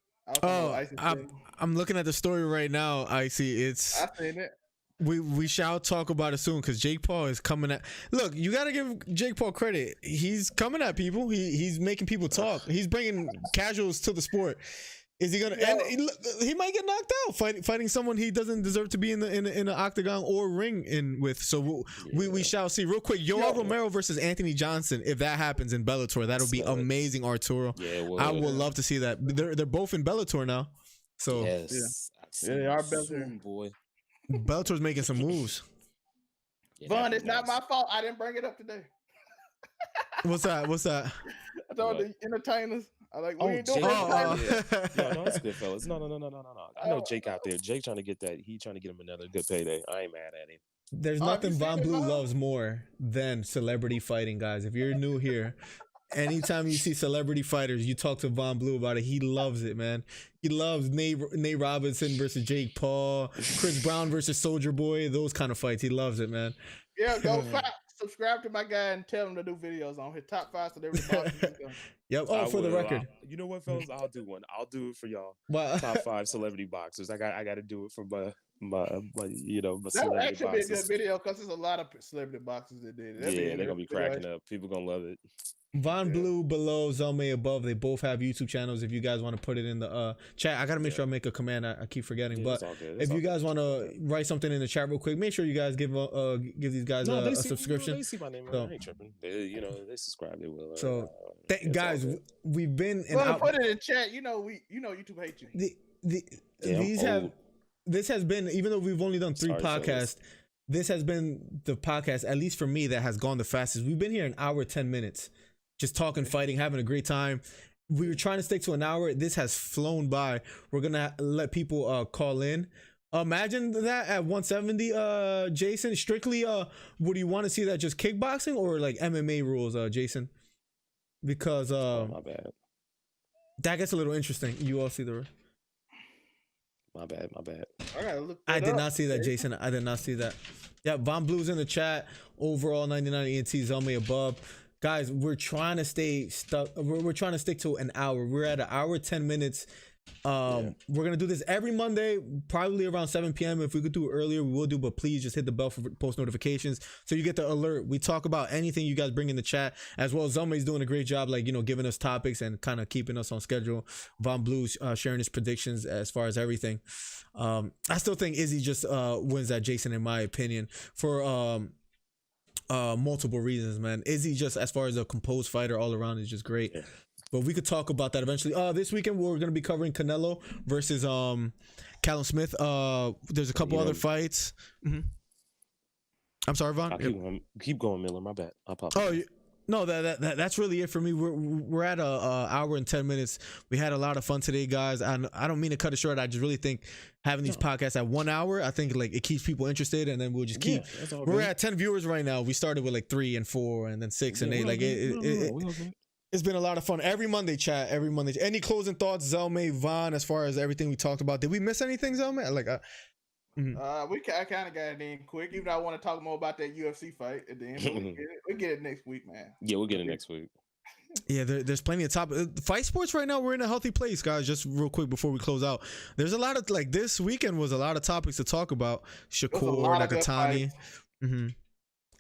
I'm looking at the story right now. I see it's. I seen it. We shall talk about it soon because Jake Paul is coming at. Look, you got to give Jake Paul credit. He's coming at people. He's making people talk. He's bringing casuals to the sport. Is he gonna? And he might get knocked out fighting someone he doesn't deserve to be in the octagon or ring in with. So we shall see. Real quick, Romero versus Anthony Johnson. If that happens in Bellator, that'll be amazing, Arturo. Yeah, I would love to see that. They're both in Bellator now. So they are Bellator, boy. Bellator's making some moves. Vaughn, it's not my fault. I didn't bring it up today. What's that? I told the entertainers. I like, we ain't doing No, it's good, fellas. No. I know Jake out there. Jake trying to get that. He trying to get him another good payday. I ain't mad at him. There's nothing Von Blue loves more than celebrity fighting, guys. If you're new here, anytime you see celebrity fighters, you talk to Von Blue about it. He loves it, man. He loves Nate Robinson versus Jake Paul, Chris Brown versus Soldier Boy. Those kind of fights. He loves it, man. Yeah, go subscribe to my guy and tell him to do videos on his top 5 celebrity boxers. Yep. For the record. You know what, fellas? I'll do one. I'll do it for y'all. Wow. Top 5 celebrity boxers. I got to do it for my my That would celebrity actually be a good boxes. video because there's a lot of celebrity boxes that did it. That'd Yeah, they're a gonna be video. cracking up. People gonna love it. Von Yeah. Blue below, Zelme above. They both have YouTube channels. If you guys want to put it in the chat, I gotta make sure I make a command. I keep forgetting, Yeah, but it's all good. if you guys want to write something in the chat real quick, make sure you guys give these guys a subscription. They see my name. So- I ain't tripping. They subscribe. They will. So, it's all guys, good. we've been in. Well, put it in chat. YouTube hates you. This has been, even though we've only done 3 Sorry, podcasts, this has been the podcast, at least for me, that has gone the fastest. We've been here an hour 10 minutes, just talking, fighting, having a great time. We were trying to stick to an hour. This has flown by. We're gonna let people call in. Imagine that at 170, Jason. Strictly, would you want to see that just kickboxing or like MMA rules, Jason? Because my bad. that gets a little interesting. You all see the. My bad. I gotta look. I did not see that, Jason. I did not see that. Yeah, Von Blue's in the chat. Overall, 99 ENT, Zelme above. Guys, we're trying to stay stuck. We're trying to stick to an hour. We're at an hour 10 minutes. We're gonna do this every Monday, probably around 7 p.m. If we could do it earlier, we will do, but please just hit the bell for post notifications so you get the alert. We talk about anything you guys bring in the chat, as well as Zelme's doing a great job, like, giving us topics and kind of keeping us on schedule. Von Blue's sharing his predictions as far as everything. I still think Izzy just wins that, Jason, in my opinion, for multiple reasons, man. Izzy, just as far as a composed fighter all around, is just great. But we could talk about that eventually. This weekend we're going to be covering Canelo versus Callum Smith. There's a couple other fights. Mm-hmm. I'm sorry, Vaughn. Keep going, Miller. My bad. I'll pop. No, that's really it for me. We're at a hour and 10 minutes. We had a lot of fun today, guys. I don't mean to cut it short. I just really think having these podcasts at 1 hour, I think like it keeps people interested, and then we'll just keep. We're at 10 viewers right now. We started with like 3 and 4, and then 6 and 8. Like it's been a lot of fun every Monday, chat. Every Monday. Any closing thoughts, Zelme, Vaughn, as far as everything we talked about? Did we miss anything, Zelme? I kind of got it in quick. Even though I want to talk more about that UFC fight at the end, we get it next week, man. Yeah, we'll get it next week. Yeah, there's plenty of fight sports right now. We're in a healthy place, guys. Just real quick before we close out, there's a lot of this weekend was a lot of topics to talk about. Shakur, Nakatani,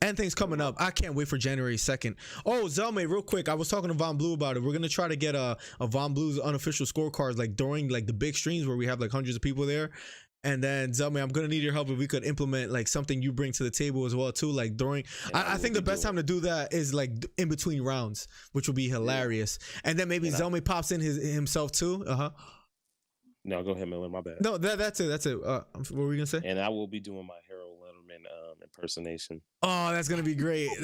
and things coming up. I can't wait for January 2nd. Oh, Zelme, real quick, I was talking to Von Blue about it. We're gonna try to get a Von Blue's unofficial scorecards like during like the big streams where we have like hundreds of people there. And then Zelme, I'm gonna need your help if we could implement like something you bring to the table as well too, like during. I think the best time to do that is like in between rounds, which will be hilarious. And then maybe Zelme pops in himself too. No, go ahead, Miller. My bad. No, that's it. What were we gonna say? And I will be doing my Harold Letterman impersonation. Oh, that's gonna be great. To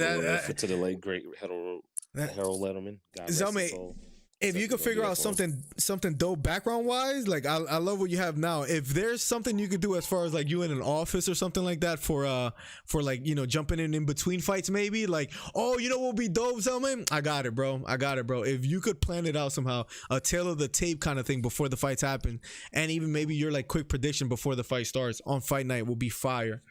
the late great Harold Letterman. God rest his soul. If you could figure out something dope background wise, like I love what you have now. If there's something you could do as far as like you in an office or something like that for like jumping in between fights, maybe like, oh, what would be dope, Zelman? I got it, bro. If you could plan it out somehow, a tail of the tape kind of thing before the fights happen, and even maybe your like quick prediction before the fight starts on fight night will be fire.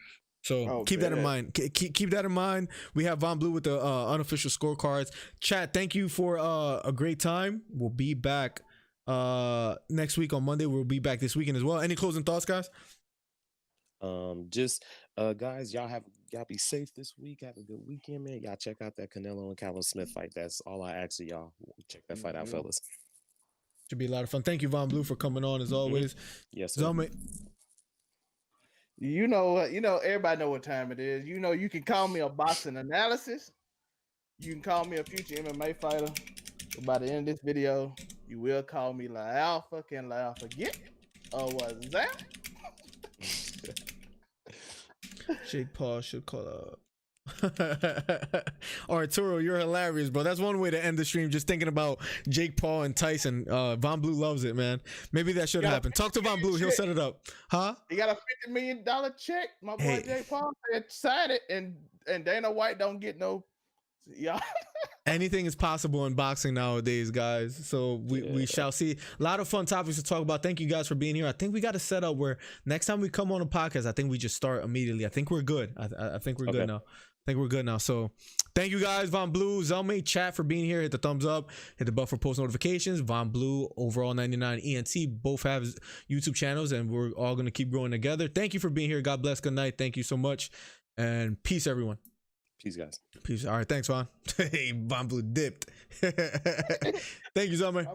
So keep that in mind. Keep that in mind. We have Von Blue with the unofficial scorecards. Chat, thank you for a great time. We'll be back next week on Monday. We'll be back this weekend as well. Any closing thoughts, guys? Guys, y'all be safe this week. Have a good weekend, man. Y'all check out that Canelo and Callum Smith fight. That's all I ask of y'all. Check that fight out, fellas. Should be a lot of fun. Thank you, Von Blue, for coming on as always. Yes, sir. Zelme. Everybody know what time it is. You can call me a boxing analysis. You can call me a future MMA fighter. But by the end of this video, you will call me La Alpha. Can La Alpha get? Or was that? Jake Paul should call up. Arturo, you're hilarious, bro. That's one way to end the stream, just thinking about Jake Paul and Tyson. Von Blue loves it, man. Maybe that should happen. Talk to Von Blue, he'll set it up. He got a $50 million check. My boy Jake Paul said sign it, and Dana White don't get no. Yeah. Anything is possible in boxing nowadays, guys. So we shall see. A lot of fun topics to talk about. Thank you guys for being here. I think we got a setup where next time we come on a podcast, I think we just start immediately. I think we're good. I think we're good now. think we're good now. So thank you guys, Von Blue, Zelmate, chat for being here. Hit the thumbs up, hit the bell for post notifications. Von Blue, Overall 99, ENT, both have YouTube channels, and we're all going to keep growing together. Thank you for being here. God bless. Good night. Thank you so much. And peace, everyone. Peace, guys. Peace. All right. Thanks, Von. Hey, Von Blue dipped. Thank you, Zelmate.